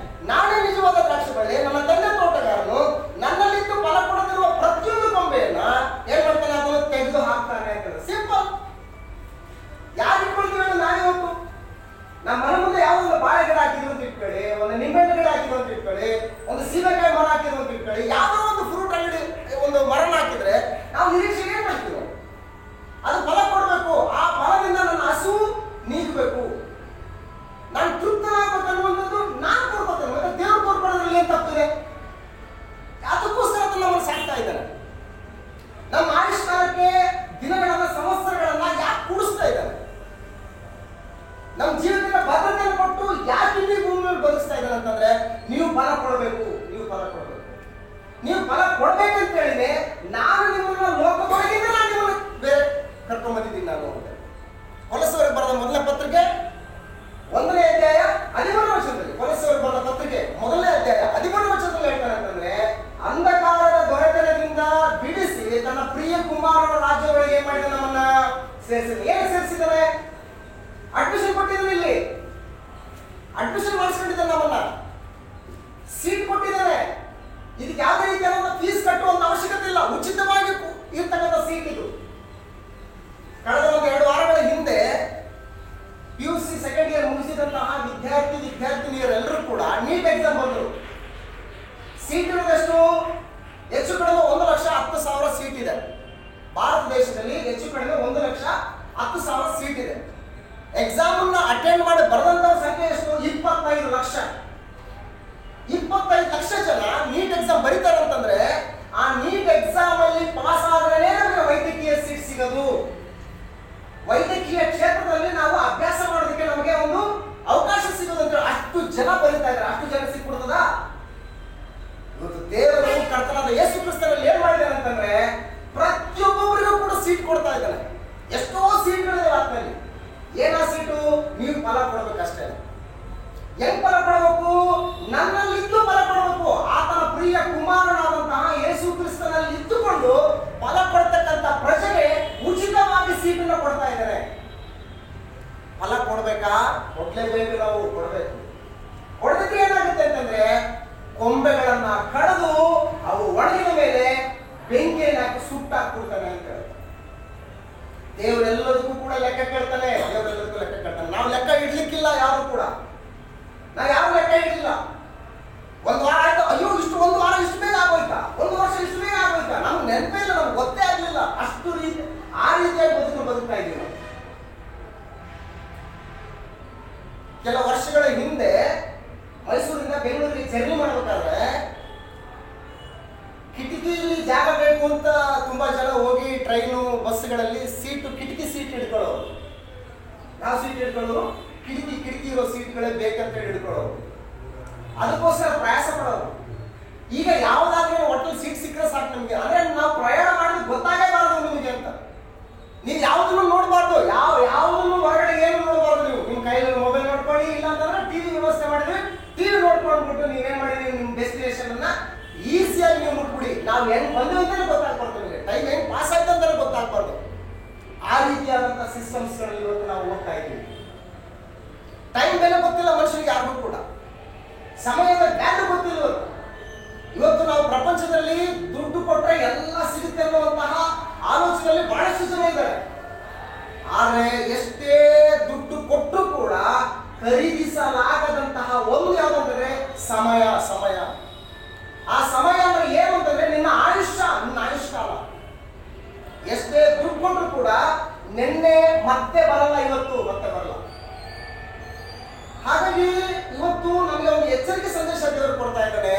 Speaker 1: ನಾನೇ ನಿಜವಾದ ದ್ರಾಕ್ಷಿ ಬಳ್ಳಿ, ನನ್ನ ತಂದೆ ತೋಟಗಾರನು, ನನ್ನಲ್ಲಿದ್ದು ಫಲ ಕೊಡದಿರುವ ಪ್ರತಿಯೊಂದು ಕೊಂಬೆಯನ್ನ ಏನ್ ಮಾಡ್ತಾನೆ, ಅದನ್ನು ತೆಗೆದು ಹಾಕ್ತಾನೆ ಅಂತ. ಸಿಂಪಲ್. ಯಾರು ಇಟ್ಕೊಳ್ತೀವಿ ನಾನೇ ಹೊತ್ತು ನಮ್ಮ ಮನೆ ಮುಂದೆ ಯಾವ್ದೊಂದು ಬಾಳೆ ಗಿಡ ಹಾಕಿದ್ರು ಅಂತ ಇಟ್ಕೊಳ್ಳಿ, ಒಂದು ನಿಂಬೆಹಣ್ಣು ಗಿಡ ಹಾಕಿದ್ರು ಅಂತ ಇಟ್ಕೊಳ್ಳಿ, ಒಂದು ಸೀಬೆಕಾಯಿ ಮರ ಹಾಕಿದ್ರು ಅಂತ ಇಟ್ಕೊಳ್ಳಿ, ಯಾವ್ದೋ ಒಂದು ಫ್ರೂಟ್ ಅಂಗಡಿ ಒಂದು ಮರನ ಹಾಕಿದ್ರೆ ನಾವು ನಿರೀಕ್ಷೆ ಏನ್ ಮಾಡ್ತೀವಿ, ಅದು ಫಲ ಕೊಡ್ಬೇಕು. ಆ ಫಲದಿಂದ ನನ್ನ ಹಸು ನೀಗಬೇಕು, ನಾನು ತೃಪ್ತನಾಗಬೇಕು ಅನ್ನುವಂಥದ್ದು ನಾನು ಕೊಡ್ಕೊತೇನೆ. ಮತ್ತೆ ದೇವ್ರು ಕೊಡ್ಕೊಳ್ಳೋದ್ರಲ್ಲಿ ಏನ್ ತಪ್ಪಿದೆ? ಅದಕ್ಕೋಸ್ಕರ ನಮ್ಮನ್ನು ಸಾಕ್ತಾ ಇದ್ದಾನೆ. ನಮ್ಮ ಆಯುಷ್ಕಾಲಕ್ಕೆ ದಿನಗಳನ್ನ ಸಂವತ್ಸರಗಳನ್ನ ಯಾಕೆ ಕೂಡಿಸ್ತಾ ಇದ್ದಾನೆ? ನಮ್ಮ ಜೀವನದ ಭದ್ರತೆಯನ್ನು ಕೊಟ್ಟು ಯಾಕೆ ಇಲ್ಲಿ ಭೂಮಿಯಲ್ಲಿ ಬದುಕಿಸ್ತಾ ಇದ್ದಾನೆ ಅಂತಂದ್ರೆ ನೀವು ಫಲ ಕೊಡಬೇಕು, ನೀವು ಫಲ ಕೊಡಬೇಕು, ನೀವು ಫಲ ಕೊಡ್ಬೇಕಂತ ಹೇಳಿದ್ರೆ ನಾನು ನಿಮ್ಮನ್ನ ಲೋಕದೊಳಗಿದ್ರೆ ನಾನು ನಿಮ್ಮನ್ನು ಬೇರೆ ಕರ್ಕೊಂಡ್ ಬಂದಿದ್ದೀನಿ. ನಾನು ಕೊಲೊಸ್ಸೆಯವರಿಗೆ ಬರೆದ ಮೊದಲನೇ ಪತ್ರಿಕೆ 1ನೇ ಅಧ್ಯಾಯ 13ನೇ ವಚನದಲ್ಲಿ, ಕೊಲೊಸ್ಸೆಯವರಿಗೆ ಬರೆದ ಪತ್ರಿಕೆ 1ನೇ ಅಧ್ಯಾಯ 13ನೇ ವಚನದಲ್ಲಿ ಹೇಳ್ತಾರೆ ಅಂತಂದ್ರೆ, ಅಂಧಕಾರದ ದೊರೆತನದಿಂದ ಬಿಡಿಸಿ ತನ್ನ ಪ್ರಿಯ ಕುಮಾರನ ರಾಜ್ಯಗಳಿಗೆ ಏನ್ ಮಾಡಿದ ನಮ್ಮನ್ನ ಸೇರಿಸಿದ. ಏನು ಸೇರಿಸಿದ್ದಾನೆ? ಅಡ್ಮಿಷನ್ ಕೊಟ್ಟಿದ್ದಾನೆ. ಇಲ್ಲಿ ಅಡ್ಮಿಷನ್ ಮಾಡಿಸ್ಕೊಂಡಿದ್ದಾನೆ, ನಮ್ಮನ್ನ ಸೀಟ್ ಕೊಟ್ಟಿದ್ದಾನೆ. ಇದಕ್ಕೆ ಯಾವುದೇ ರೀತಿಯಾದ ಫೀಸ್ ಕಟ್ಟುವಂತ ಅವಶ್ಯಕತೆ ಇಲ್ಲ, ಉಚಿತವಾಗಿ ಇರ್ತಕ್ಕಂಥ ಸೀಟ್ ಇದು. ಕಳೆದ ಒಂದು 2 ವಾರಗಳ ಹಿಂದೆ PUC ಸೆಕೆಂಡ್ ಇಯರ್ ಮುಗಿಸಿದಂತಹ ವಿದ್ಯಾರ್ಥಿನಿಯರೆಲ್ಲರೂ ಕೂಡ ನೀಟ್ ಎಕ್ಸಾಮ್ ಬಂದರು. ಸೀಟ್ ಇರೋದಷ್ಟು ಹೆಚ್ಚು ಕಡಿಮೆ 1,10,000 ಸೀಟ್ ಇದೆ. ಭಾರತ ದೇಶದಲ್ಲಿ ಹೆಚ್ಚು ಕಡಿಮೆ 1,10,000 ಸೀಟ್ ಇದೆ. ಎಕ್ಸಾಮ್ ಅನ್ನ ಅಟೆಂಡ್ ಮಾಡಿ ಬರೆದಂತ ಸಂಖ್ಯೆ ಎಷ್ಟು? 25 ಲಕ್ಷ. 25 ಲಕ್ಷ ಜನ ನೀಟ್ ಎಕ್ಸಾಮ್ ಬರೀತಾರೆ ಅಂತಂದ್ರೆ ಆ ನೀಟ್ ಎಕ್ಸಾಮ್ ಅಲ್ಲಿ ಪಾಸ್ ಆದ್ರೆ ನಮಗೆ ವೈದ್ಯಕೀಯ ಸೀಟ್ ಸಿಗೋದು. ವೈದ್ಯಕೀಯ ಕ್ಷೇತ್ರದಲ್ಲಿ ನಾವು ಅಭ್ಯಾಸ ಮಾಡೋದಕ್ಕೆ ನಮಗೆ ಒಂದು ಅವಕಾಶ ಸಿಗೋದಂತ ಅಷ್ಟು ಜನ ಬರೀತಾ ಇದ್ದಾರೆ. ಅಷ್ಟು ಜನ ಸಿಕ್ಬಿಡ್ತದ? ಇವತ್ತು ದೇವರು ಕರ್ತನಾದ ಯೇಸು ಕ್ರಿಸ್ತನಲ್ಲಿ ಏನ್ ಮಾಡಿದಾರೆ ಅಂತಂದ್ರೆ ಪ್ರತಿಯೊಬ್ಬರಿಗೂ ಕೂಡ ಸೀಟ್ ಕೊಡ್ತಾ ಇದ್ದಾನೆ. ಎಷ್ಟೋ ಸೀಟ್ಗಳಿದೆ ಆತ್ಮಲ್ಲಿ. ಏನ ಸೀಟು? ನೀವು ಫಲ ಕೊಡಬೇಕಷ್ಟೇ. ಹೆಂಗ್ ಫಲ ಕೊಡಬೇಕು? ನನ್ನಲ್ಲಿದ್ದು ಫಲ ಕೊಡಬೇಕು. ಆತನ ಪ್ರಿಯ ಕುಮಾರನಾದಂತಹ ಯೇಸು ಕ್ರಿಸ್ತನಲ್ಲಿ ಇದ್ದುಕೊಂಡು ಫಲ ಕೊಡ್ತಕ್ಕಂಥ ಪ್ರಜೆಗೆ ಉಚಿತವಾಗಿ ಸೀಟನ್ನು ಕೊಡ್ತಾ ಇದ್ದಾರೆ. ಫಲ ಕೊಡ್ಬೇಕಾ? ಕೊಡ್ಲೇಬೇಕು, ನಾವು ಕೊಡ್ಬೇಕು. ಕೊಡದಕ್ಕೆ ಏನಾಗುತ್ತೆ ಅಂತಂದ್ರೆ ಕೊಂಬೆಗಳನ್ನ ಕಡಿದು ಅವು ಒಣಗಿದ ಮೇಲೆ ಬೆಂಕಿಯನ್ನು ಹಾಕಿ ಸುಟ್ಟಾಕ್ಬಿಡ್ತಾನೆ ಅಂತ ಹೇಳ್ತಾರೆ. ದೇವರೆಲ್ಲದಕ್ಕೂ ಕೂಡ ಲೆಕ್ಕ ಕೇಳ್ತಾನೆ. ದೇವರೆಲ್ಲದಕ್ಕೂ ಲೆಕ್ಕ ಕೇಳ್ತಾನೆ. ನಾವು ಲೆಕ್ಕ ಇಡ್ಲಿಕ್ಕಿಲ್ಲ ಯಾರು ಕೂಡ. ನಾವು ಯಾರು ಲೆಕ್ಕ ಇಡಲಿಲ್ಲ. ಒಂದು ವಾರ ಆಯ್ತು, ಅಯ್ಯೋ ಇಷ್ಟು ಒಂದು ವಾರ ಇಷ್ಟು ಬೇಗ ಆಗೋಯ್ತಾ, ಒಂದು ವರ್ಷ ಇಷ್ಟು ಬೇಗ ಆಗೋಯ್ತಾ, ನಮ್ಗೆ ನೆನಪೇ ಇಲ್ಲ, ನಮ್ಗೆ ಗೊತ್ತೇ ಆಗ್ಲಿಲ್ಲ. ಅಷ್ಟು ಆ ರೀತಿಯಾಗಿ ಬದುಕ್ತಾ ಇದ್ದೀವಿ ನಾವು. ಕೆಲವು ವರ್ಷಗಳ ಹಿಂದೆ ಮೈಸೂರಿಂದ ಬೆಂಗಳೂರಿಗೆ ಜರ್ನಿ ಮಾಡಬೇಕಾದ್ರೆ ಕಿಟಕಿಯಲ್ಲಿ ಜಾಗ ಬೇಕು ಅಂತ ತುಂಬಾ ಜನ ಹೋಗಿ ಟ್ರೈನು ಬಸ್ಗಳಲ್ಲಿ ಸೀಟು ಕಿಟಕಿ ಸೀಟ್ ಹಿಡ್ಕೊಳ್ಳೋರು. ನಾವು ಸೀಟ್ ಹಿಡ್ಕೊಳ್ಳೋರು ಕಿಟಕಿ ಇರೋ ಸೀಟ್ಗಳೇ ಬೇಕಂತ ಹಿಡ್ಕೊಳ್ಳೋರು. ಅದಕ್ಕೋಸ್ಕರ ಪ್ರಯಾಸ ಪಡೋರು. ಈಗ ಯಾವ್ದಾದ್ರೂ ಒಟ್ಟಲ್ಲಿ ಸೀಟ್ ಸಿಕ್ಕರೆ ಸಾಕು ನಿಮ್ಗೆ. ಅಂದ್ರೆ ನಾವು ಪ್ರಯಾಣ ಮಾಡಿದ್ರೆ ಗೊತ್ತಾಗಬಾರ್ದು ನಿಮಗೆ ಅಂತ. ನೀವು ಯಾವುದನ್ನು ನೋಡಬಾರ್ದು, ಯಾವುದನ್ನು ಹೊರಗಡೆ ಏನು ನೋಡಬಾರ್ದು. ನೀವು ನಿಮ್ಮ ಕೈಯಲ್ಲಿ ಮೊಬೈಲ್ ನೋಡ್ಕೊಳ್ಳಿ, ಇಲ್ಲ ಅಂತಂದ್ರೆ ಟಿವಿ ವ್ಯವಸ್ಥೆ ಮಾಡಿದ್ವಿ, ಟಿವಿ ನೋಡ್ಕೊಂಡ್ಬಿಟ್ಟು ನೀವೇನ್ ಮಾಡಿದ್ರಿ, ನಿಮ್ಮ ಡೆಸ್ಟಿನೇಷನ್ ಅನ್ನ ಈಸಿಯಾಗಿ ನೀವು ಮುಟ್ಬಿಡಿ. ನಾವು ಹೆಂಗ್ ಬಂದ್ವಿ ಅಂತಾನೆ ಗೊತ್ತಾಗ್ಬಾರ್ದು ನಿಮಗೆ, ಟೈಮ್ ಹೆಂಗ್ ಪಾಸ್ ಆಯ್ತು ಅಂತಾನೆ ಗೊತ್ತಾಗ್ಬಾರ್ದು. ಆ ರೀತಿಯಾದಂತಹ ಸಿಸ್ಟಮ್ಸ್ಗಳಲ್ಲಿ ಇವತ್ತು ನಾವು ಹೋಗ್ತಾ ಇದ್ದೀವಿ. ಟೈಮ್ ಬೆಲೆ ಗೊತ್ತಿಲ್ಲ ಮನುಷ್ಯರಿಗೆ ಯಾರಿಗೂ ಕೂಡ. ಸಮಯದ ವ್ಯಾಲ್ಯೂ ಗೊತ್ತಿಲ್ಲ. ಇವತ್ತು ನಾವು ಪ್ರಪಂಚದಲ್ಲಿ ದುಡ್ಡು ಕೊಟ್ಟರೆ ಎಲ್ಲ ಸಿಗುತ್ತೆ ಅನ್ನುವಂತಹ ಆಲೋಚನೆಯಲ್ಲಿ ಬಹಳಷ್ಟು ಜನ ಇದ್ದಾರೆ. ಆದ್ರೆ ಎಷ್ಟೇ ದುಡ್ಡು ಕೊಟ್ಟರು ಕೂಡ ಖರೀದಿಸಲಾಗದಂತಹ ಒಂದು ಯಾವುದಂದ್ರೆ ಸಮಯ. ಆ ಸಮಯ ಅಂದ್ರೆ ಏನು ಅಂತಂದ್ರೆ ನಿನ್ನ ಆಯುಷ್ಕಾಲ. ಎಷ್ಟೇ ದುಡ್ಡು ಕೊಟ್ಟರು ಕೂಡ ನಿನ್ನೆ ಮತ್ತೆ ಬರಲ್ಲ, ಇವತ್ತು ಮತ್ತೆ ಬರಲ್ಲ. ಹಾಗಾಗಿ ಇವತ್ತು ನಮಗೆ ಒಂದು ಎಚ್ಚರಿಕೆ ಸಂದೇಶ ದೇವರು ಕೊಡ್ತಾ ಇದ್ದಾನೆ.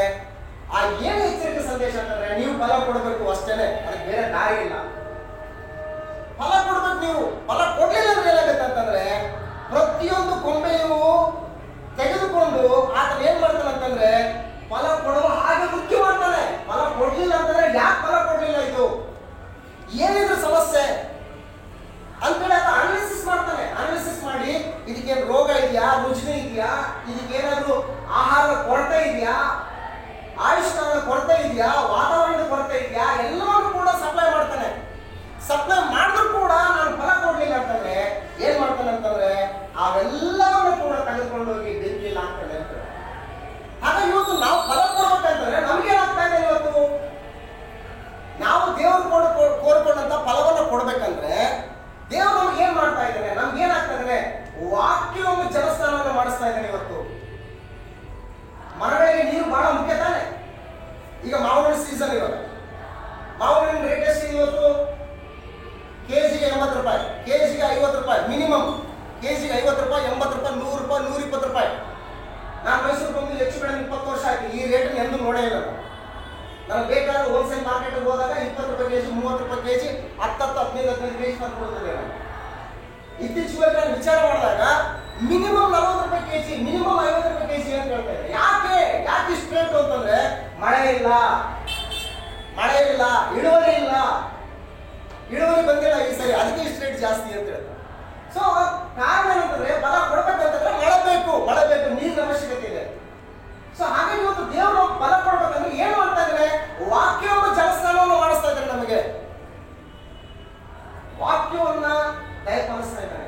Speaker 1: ಆ ಏನು ಎಚ್ಚರಿಕೆ ಸಂದೇಶ ಅಂತಂದ್ರೆ ನೀವು ಫಲ ಕೊಡಬೇಕು ಅಷ್ಟೇನೆ, ಅದಕ್ಕೆ ಬೇರೆ ದಾರಿ ಇಲ್ಲ. ಫಲ ಕೊಡ್ಬೇಕು. ನೀವು ಫಲ ಕೊಡ್ಲಿಲ್ಲ ಅಂದ್ರೆ ಏನಾಗುತ್ತೆ ಅಂತಂದ್ರೆ ಪ್ರತಿಯೊಂದು ಕೊಂಬೆಯು ತೆಗೆದುಕೊಂಡು ಆತನ ಏನ್ ಮಾಡ್ತಾನೆ ಅಂತಂದ್ರೆ ಫಲ ಕೊಡುವ ಹಾಗೆ ಮುಖ್ಯ ಮಾಡ್ತಾನೆ. ಫಲ ಕೊಡ್ಲಿಲ್ಲ ಅಂತಂದ್ರೆ ಯಾಕೆ ಫಲ ಕೊಡ್ಲಿಲ್ಲ, ಇದು ಏನಿದ್ರು ಸಮಸ್ಯೆ ಅಂತೇಳಿ ಆತ ಅನಾಲಿಸಿಸ್ ಮಾಡ್ತಾನೆ. ಅನಾಲಿಸಿಸ್ ಮಾಡಿ ಇದಕ್ಕೇನು ರೋಗ ಇದೆಯಾ, ರುಜಿನ ಇದೆಯಾ, ಇದಕ್ಕೇನಾದ್ರೂ ಆಹಾರದ ಕೊರತೆ ಇದೆಯಾ, ಆಯುಷ್ಕಾಲದ ಕೊರತೆ ಇದೆಯಾ, ವಾತಾವರಣದ ಕೊರತೆ ಇದೆಯಾ, ಎಲ್ಲವನ್ನೂ ಕೂಡ ಸಪ್ಲೈ ಮಾಡ್ತಾನೆ. ಸಪ್ಲೈ ಮಾಡಿದ್ರು ಕೂಡ ನಾನು ಫಲ ಕೊಡ್ಲಿಲ್ಲ ಅಂತಂದ್ರೆ ಏನ್ ಮಾಡ್ತಾನೆ ಅಂತಂದ್ರೆ ಅವೆಲ್ಲವನ್ನು ಕೂಡ ತೆಗೆದುಕೊಂಡು ಹೋಗಿ ಬೆಂಕಿಯಲ್ಲಿ ಹಾಕ್ತಾನೆ ಅಂತ. ಹಾಗಾಗಿ ಇವತ್ತು ನಾವು ಫಲ ಕೊಡ್ಬೇಕಂತಂದ್ರೆ ನಮ್ಗೆ ಏನಾಗ್ತಾ ಇದೆ, ಇವತ್ತು ನಾವು ದೇವರು ಕೋರ್ಕೊಂಡಂತ ಫಲವನ್ನು ಕೊಡ್ಬೇಕಂದ್ರೆ ದೇವರು ನಮ್ಗೆ ಏನ್ ಮಾಡ್ತಾ ಇದ್ದಾನೆ, ನಮ್ಗೆ ಏನಾಗ್ತಾ ಇದ್ದಾನೆ, ವಾಕ್ಯವನ್ನು ಜಲಸ್ನಾನವನ್ನು ಮಾಡಿಸ್ತಾ ಇದ್ದಾನೆ. ಇವತ್ತು ಮರಗಳಿಗೆ ನೀರು ಬಹಳ ಮುಖ್ಯ ತಾನೆ. ಈಗ ಮಾವಿನ ಸೀಸನ್, ಇವಾಗ ಮಾವಿನ ರೇಟ್ ಎಷ್ಟು ಇವತ್ತು? ಕೆಜಿಗೆ 80 ರೂಪಾಯಿ, ಕೆಜಿಗೆ 50 ರೂಪಾಯಿ ಮಿನಿಮಮ್. ಕೆಜಿಗೆ 50 ರೂಪಾಯಿ, 80 ರೂಪಾಯಿ, 100 ರೂಪಾಯಿ, 120 ರೂಪಾಯಿ. ನಾನು ಮೈಸೂರು ಬಂದು ಹೆಚ್ಚು ಕಡಿಮೆ 20 ವರ್ಷ ಆಯ್ತು. ಈ ರೇಟ್ ಎಂದೂ ನೋಡೇ ಇಲ್ಲ. ನನಗೆ ಬೇಕಾದ್ರೆ ಹೋಲ್ಸೇಲ್ ಮಾರ್ಕೆಟ್ಗೆ ಹೋದಾಗ 20 ರೂಪಾಯಿ ಕೆಜಿ, 30 ರೂಪಾಯಿ ಕೆಜಿ, 10, 15 ಕೆಜಿ ತಂದು ಕೊಡ್ತದೆ. ಇತ್ತೀಚೆಗೆ ನಾನು ವಿಚಾರ ಮಾಡಿದಾಗ ಮಿನಿಮಮ್ 40 ರೂಪಾಯಿ ಕೆಜಿ, ಮಿನಿಮಮ್ 50 ರೂಪಾಯಿ ಕೆಜಿ ಅಂತ ಹೇಳ್ತಾ ಇದ್ದಾರೆ. ಯಾಕೆ ಇಷ್ಟು ರೇಟ್ ಅಂತಂದ್ರೆ ಮಳೆ ಇಲ್ಲ, ಇಳುವರಿ ಇಲ್ಲ, ಇಳುವರಿ ಬಂದಿಲ್ಲ ಈ ಸರಿ, ಅದಕ್ಕೆ ಇಷ್ಟು ರೇಟ್ ಜಾಸ್ತಿ ಅಂತ ಹೇಳ್ತಾರೆ. ಸೊ ಕಾರಣ ಏನಂತಂದ್ರೆ ಫಲ ಕೊಡ್ಬೇಕಂತಂದ್ರೆ ಮಳೆ ಬೇಕು, ನೀರಿನ ಅವಶ್ಯಕತೆ ಇದೆ. ಸೊ ಹಾಗಾಗಿ ಇವತ್ತು ದೇವರು ಫಲ ಕೊಡ್ಬೇಕಂದ್ರೆ ಏನ್ ಮಾಡ್ತಾ ಇದ್ದಾರೆ, ವಾಕ್ಯವನ್ನು ಜಲಸ್ನಾನವನ್ನು ಮಾಡಿಸ್ತಾ ಇದ್ದಾರೆ. ನಮಗೆ ವಾಕ್ಯವನ್ನ ದಯಪಾಲಿಸ್ತಾ ಇದ್ದಾರೆ.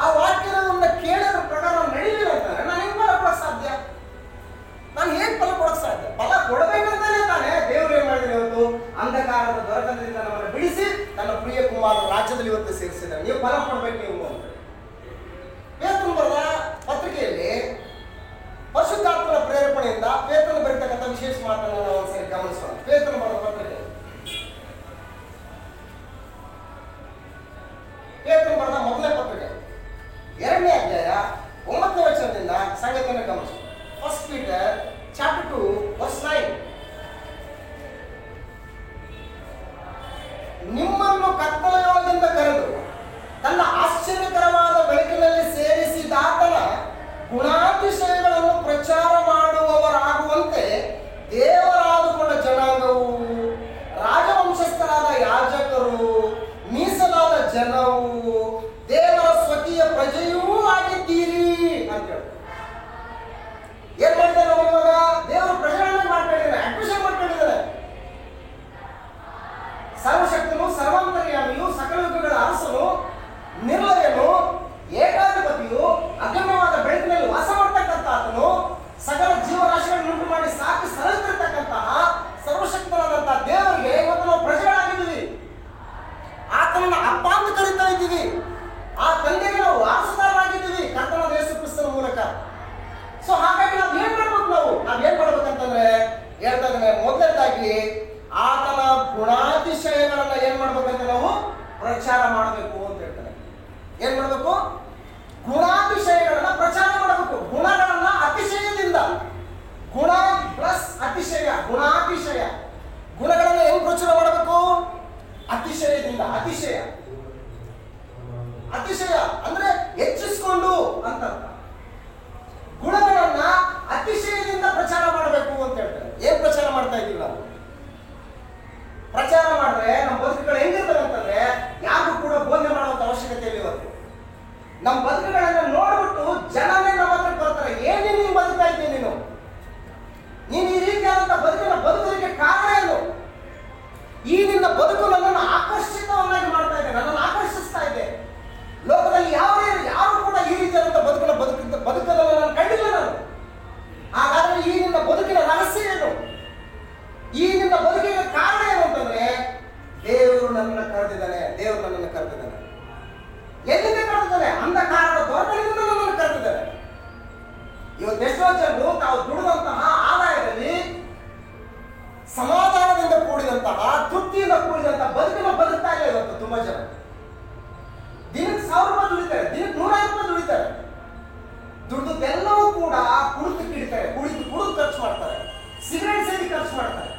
Speaker 1: ಆ ವಾಕ್ಯವನ್ನು ಕೇಳಿದ ಪ್ರಕಾರ ನಡೀಲಿಲ್ಲ ಅಂತಂದ್ರೆ ನಾನು ಹೆಂಗ್ ಫಲ ಕೊಡಕ್ ಸಾಧ್ಯ? ನಾನು ಹೇಗೆ ಫಲ ಕೊಡಕ್ ಸಾಧ್ಯ? ಫಲ ಕೊಡಬೇಕಂತಾನೆ ತಾನೆ ದೇವರು ಏನ್ ಮಾಡಿದ್ರೆ ಇವತ್ತು ಅಂಧಕಾರದ ದೊರಕದಿಂದ ನಮ್ಮನ್ನು ಬಿಡಿಸಿ ತನ್ನ ಪ್ರಿಯ ಕುಮಾರನ ರಾಜ್ಯದಲ್ಲಿ ಇವತ್ತು ಸೇರಿಸಿದ್ದಾರೆ. ನೀವು ಫಲ ಕೊಡ್ಬೇಕು ನೀವು ಅಂತ. ಪೇತ್ರನು ಬರೆದ ಪತ್ರಿಕೆಯಲ್ಲಿ ಪರಿಶುದ್ಧಾತ್ಮನ ಪ್ರೇರೇಪಣೆಯಿಂದ ಪೇತ್ರನು ಬರೀತಕ್ಕಂಥ ವಿಶೇಷ ಮಾತನ್ನು ನಾವು ಒಂದ್ಸರಿ ಗಮನಿಸೋಣ. ಪೇತ್ರನು ಬರೆದ ಪತ್ರಿಕೆ, ಪೇತ್ರನು ಬರೆದ ಮೊದಲನೇ ಪತ್ರಿಕೆ 2ನೇ ಅಧ್ಯಾಯ 9ನೇ ವಚನದಿಂದ ಸಂಗತಿಯನ್ನು ಗಮನಿಸೋಣ. First Peter chapter 2 verse 9. ನಿಮ್ಮನ್ನು ಕತ್ತಲೆಯೊಳಗಿಂದ ಕರೆದು ತನ್ನ ಆಶ್ಚರ್ಯಕರವಾದ ಬೆಳಕಿನಲ್ಲಿ ಸೇರಿಸಿದಾತನ ಗುಣಾತಿಶಯಗಳನ್ನು ಪ್ರಚಾರ ಮಾಡುವವರಾಗುವಂತೆ ದೇವರಾದುಕೊಂಡ ಜನಾಂಗವು, ರಾಜವಂಶಸ್ಥರಾದ ಯಾಜಕರು, ಮೀಸಲಾದ ಜನವು, ದೇವರ ಸ್ವಕೀಯ ಪ್ರಜೆಯೂ ಆಗಿದ್ದೀರಿ ಅಂತ ಹೇಳಿ ಏನ್ ಮಾಡಿದ್ದಾರೆ ನಾವು ಇವಾಗ? ದೇವರು ಪ್ರಜೆಗಳನ್ನ ಮಾಡ್ಕೊಂಡಿದ್ದಾರೆ, ಅಡ್ಮಿಷನ್ ಮಾಡ್ಕೊಂಡಿದ್ದಾರೆ. ಸರ್ವಶಕ್ತನು, ಸರ್ವಾಂತರ್ಯಾಮಿಯು, ಸಕಲ ಯುಗಗಳ ಅರಸನು, ನಿರ್ಲಯನು, ಏಕಾಧಿಪತಿಯು, ಅಗಮ್ಯವಾದ ಬೆಳಕಿನಲ್ಲಿ ವಾಸ ಮಾಡ್ತಕ್ಕಂಥ ಆತನು, ಸಕಲ ಜೀವರಾಶಿಗಳನ್ನು ಉಂಟು ಮಾಡಿ ಸಾಕಿ ಸಲಹಿರ್ತಕ್ಕಂತಹ ಸರ್ವಶಕ್ತನಾದಂತಹ ದೇವರಿಗೆ ಇವತ್ತು ನಾವು ಪ್ರಜೆಗಳಾಗಿದ್ದೀವಿ. ಆತನನ್ನ ಅಪ್ಪ ಅಂತ ಕರೀತಾ ಇದ್ದೀವಿ. ಆ ತಂದೆಗೆ ನಾವು ವಾರಸುದಾರರಾಗಿದ್ದೀವಿ ಕರ್ತನಾದ ಯೇಸು ಕ್ರಿಸ್ತನ ಮೂಲಕ. ಸೊ ಹಾಗಾಗಿ ನಾವು ಏನ್ ಮಾಡ್ಬೇಕು? ನಾವೇನ್ ಮಾಡ್ಬೇಕಂತಂದ್ರೆ ಹೇಳ್ತಾ ಇದ್ದಾನೆ, ಮೊದಲನೇದಾಗಿ ಆತನ ಗುಣಾತಿಶಯಗಳನ್ನ ಏನ್ ಮಾಡ್ಬೇಕಂತ ನಾವು ಪ್ರಚಾರ ಮಾಡಬೇಕು ಅಂತ ಹೇಳ್ತಾನೆ. ಏನ್ ಮಾಡ್ಬೇಕು? ಗುಣಾತಿಶಯಗಳನ್ನ ಪ್ರಚಾರ ಮಾಡಬೇಕು. ಗುಣಗಳನ್ನ ಅತಿಶಯದಿಂದ, ಗುಣ ಪ್ಲಸ್ ಅತಿಶಯ, ಗುಣಾತಿಶಯ. ಗುಣಗಳನ್ನ ಹೆಂಗ್ ಪ್ರಚಾರ ಮಾಡಬೇಕು? ಅತಿಶಯದಿಂದ. ಅತಿಶಯ ಅಂದ್ರೆ ಹೆಚ್ಚಿಸಿಕೊಂಡು ಅಂತ. ಗುಣಗಳನ್ನ ಅತಿಶಯದಿಂದ ಪ್ರಚಾರ ಮಾಡಬೇಕು ಅಂತ ಹೇಳ್ತಾರೆ. ಏನ್ ಪ್ರಚಾರ ಮಾಡ್ತಾ ಇದ್ದೀವಿ ನಾವು? ಪ್ರಚಾರ ಮಾಡಿದ್ರೆ ನಮ್ಮ ಬದುಕುಗಳು ಹೆಂಗಿರ್ತವೆ ಅಂತಂದ್ರೆ ಯಾರಿಗೂ ಕೂಡ ಬೋಧನೆ ಮಾಡುವಂತ ಅವಶ್ಯಕತೆ ಇಲ್ಲ. ಇವತ್ತು ನಮ್ಮ ಬದುಕುಗಳನ್ನ ನೋಡ್ಬಿಟ್ಟು ಜನನೇ ನಮ್ಮ ಹತ್ರ ಬರ್ತಾರೆ. ಏನೇ ನೀನು ಬದುಕ್ತಾ ಇದ್ದೀನಿ, ನೀನು ಈ ರೀತಿಯಾದಂತ ಬದುಕಲಿಕ್ಕೆ ಕಾರಣ ಏನು? ಈ ನಿನ್ನ ಬದುಕು ನನ್ನನ್ನು ಆಕರ್ಷಿತವನ್ನಾಗಿ ಮಾಡ್ತಾ ಇದೆ, ನನ್ನನ್ನು ಆಕರ್ಷಿಸ್ತಾ ಇದೆ. ಲೋಕದಲ್ಲಿ ಯಾರು ಕೂಡ ಈ ರೀತಿಯಾದಂತ ಬದುಕನ್ನು ನಾನು ಕಂಡಿಲ್ಲ ನಾನು. ಹಾಗಾದ್ರೆ ಈ ನಿನ್ನ ಬದುಕಿನ ರಹಸ್ಯ ಏನು? ಈ ನಿನ್ನ ಬದುಕಿನ ಕಾರಣ ಏನು ಅಂತಂದ್ರೆ ದೇವರು ನನ್ನನ್ನು ಕರೆದಿದ್ದಾನೆ. ಎಲ್ಲಿಂದ ಕರೆದಿದ್ದಾನೆ? ಅಂಧಕಾರದ ದೊರಕಲಿನಿಂದ ನನ್ನನ್ನು ಕರೆದಿದ್ದಾನೆ. ಇವತ್ತೆಷ್ಟೋ ಜನರು ತಾವು ದುಡಿದಂತಹ ಆದಾಯದಲ್ಲಿ ಸಮಾಧಾನದಿಂದ ಕೂಡಿದಂತಹ, ತೃಪ್ತಿಯಿಂದ ಕೂಡಿದಂತಹ ಬದುಕ್ತಾ ಇಲ್ಲ ಇವತ್ತು. ತುಂಬಾ ಜನ ದಿನಕ್ಕೆ 1000 ರೂಪಾಯಿ ದುಡಿತಾರೆ, ದಿನಕ್ಕೆ 150 ರೂಪಾಯಿ ದುಡಿತಾರೆ. ದುಡ್ದೆಲ್ಲವೂ ಕೂಡ ಕುಡಿದು ಸಿಗರೇಟ್ ಸೇರಿ ಖರ್ಚು ಮಾಡ್ತಾರೆ.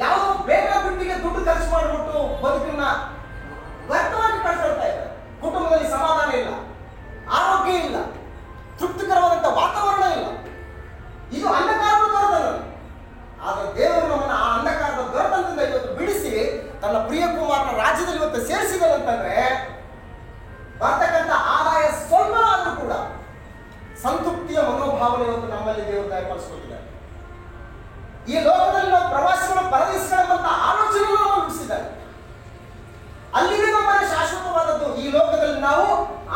Speaker 1: ಯಾವುದೋ ಬೇಗ ಬಿಟ್ಟಿಗೆ ದುಡ್ಡು ಖರ್ಚು ಮಾಡಿಬಿಟ್ಟು ಬದುಕನ್ನ ವ್ಯರ್ಥವಾಗಿ ಕಳ್ಕೊಳ್ತಾ ಇದ್ದಾರೆ. ಕುಟುಂಬದಲ್ಲಿ ಸಮಾಧಾನ ಇಲ್ಲ, ಆರೋಗ್ಯ ಇಲ್ಲ, ತೃಪ್ತಿಕರವಾದಂಥ ವಾತಾವರಣ ಇಲ್ಲ. ಇದು ಅಂಧಕಾರದ ದೊರೆತನ. ಆದರೆ ದೇವರು ನಮ್ಮನ್ನು ಆ ಅಂಧಕಾರದ ದೊರೆತನದಿಂದ ಇವತ್ತು ಬಿಡಿಸಿ ತನ್ನ ಪ್ರಿಯ ಕುಮಾರನ ರಾಜ್ಯದಲ್ಲಿ ಇವತ್ತು ಸೇರಿಸಿದನಂತಂದ್ರೆ ಬರ್ತಕ್ಕಂಥ ಆದಾಯ ಸ್ವಲ್ಪ ಆದರೂ ಕೂಡ ಸಂತೃಪ್ತಿಯ ಮನೋಭಾವನೆ ಇವತ್ತು ನಮ್ಮಲ್ಲಿ ದೇವರು ದಯಪಾಲಿಸಿಕೊಟ್ಟಿದ್ದಾರೆ. ಈ ಲೋಕದಲ್ಲಿ ನಾವು ಪ್ರವಾಸಿಗಳು ಪರದೇಶಗಳೆಂಬಂತ ಆಲೋಚನೆಯನ್ನು ನಾವು ಬಿಡಿಸಿದ್ದಾರೆ. ಅಲ್ಲಿಗೆ ನಮ್ಮನೆ ಶಾಶ್ವತವಾದದ್ದು. ಈ ಲೋಕದಲ್ಲಿ ನಾವು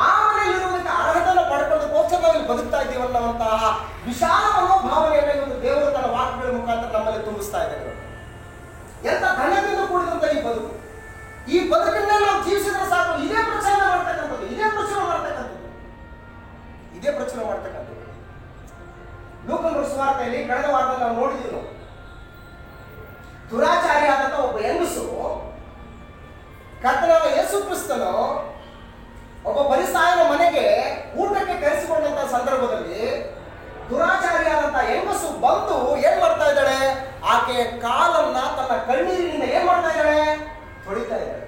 Speaker 1: ಆ ಮನೆಯಲ್ಲಿರುವುದಕ್ಕೆ ಅರ್ಹತೆಯನ್ನು ಪಡ್ಕೊಳ್ಳೋದಕ್ಕೋಸ್ಕರ ನಾವು ಇಲ್ಲಿ ಬದುಕ್ತಾ ಇದ್ದೀವನ್ನುವಂತಹ ವಿಶಾಲ ಮನೋಭಾವನೆಯನ್ನು ಇವತ್ತು ದೇವರು ತನ್ನ ವಾಕ್ಯಗಳ ಮುಖಾಂತರ ನಮ್ಮಲ್ಲಿ ತುಂಬಿಸ್ತಾ ಇದ್ದಾರೆ. ಎಂತ ಧನ್ಯದಿಂದ ಕೂಡಿದಂತ ಈ ಬದುಕು. ಈ ಬದುಕನ್ನ ನಾವು ಜೀವಿಸಿದ್ರೆ ಸಾಕು. ಇದೇ ಪ್ರಚಾರ ಮಾಡ್ತಕ್ಕಂಥದ್ದು, ಇದೇ ಪ್ರಚಾರ ಮಾಡ್ತಕ್ಕಂಥದ್ದು. ಲೂಕನ ಸುವಾರ್ತೆಯಲ್ಲಿ ಕಳೆದ ವಾರದಲ್ಲಿ ನಾವು ನೋಡಿದ್ದೀವಿ. ದುರಾಚಾರಿಯಾದಂಥ ಒಬ್ಬ ಹೆಂಗಸು ಕರ್ತನಾದ ಯೇಸು ಕ್ರಿಸ್ತನು ಒಬ್ಬ ಫರಿಸಾಯನ ಮನೆಗೆ ಊಟಕ್ಕೆ ಕರೆಸಿಕೊಂಡಂತ ಸಂದರ್ಭದಲ್ಲಿ ದುರಾಚಾರಿಯಾದಂಥ ಹೆಂಗಸು ಬಂದು ಏನ್ ಮಾಡ್ತಾ ಇದ್ದಾಳೆ? ಆಕೆಯ ಕಾಲನ್ನ ತನ್ನ ಕಣ್ಣೀರಿನಿಂದ ಏನ್ ಮಾಡ್ತಾ ಇದ್ದಾಳೆ? ತೊಳಿತಾ ಇದ್ದಾಳೆ.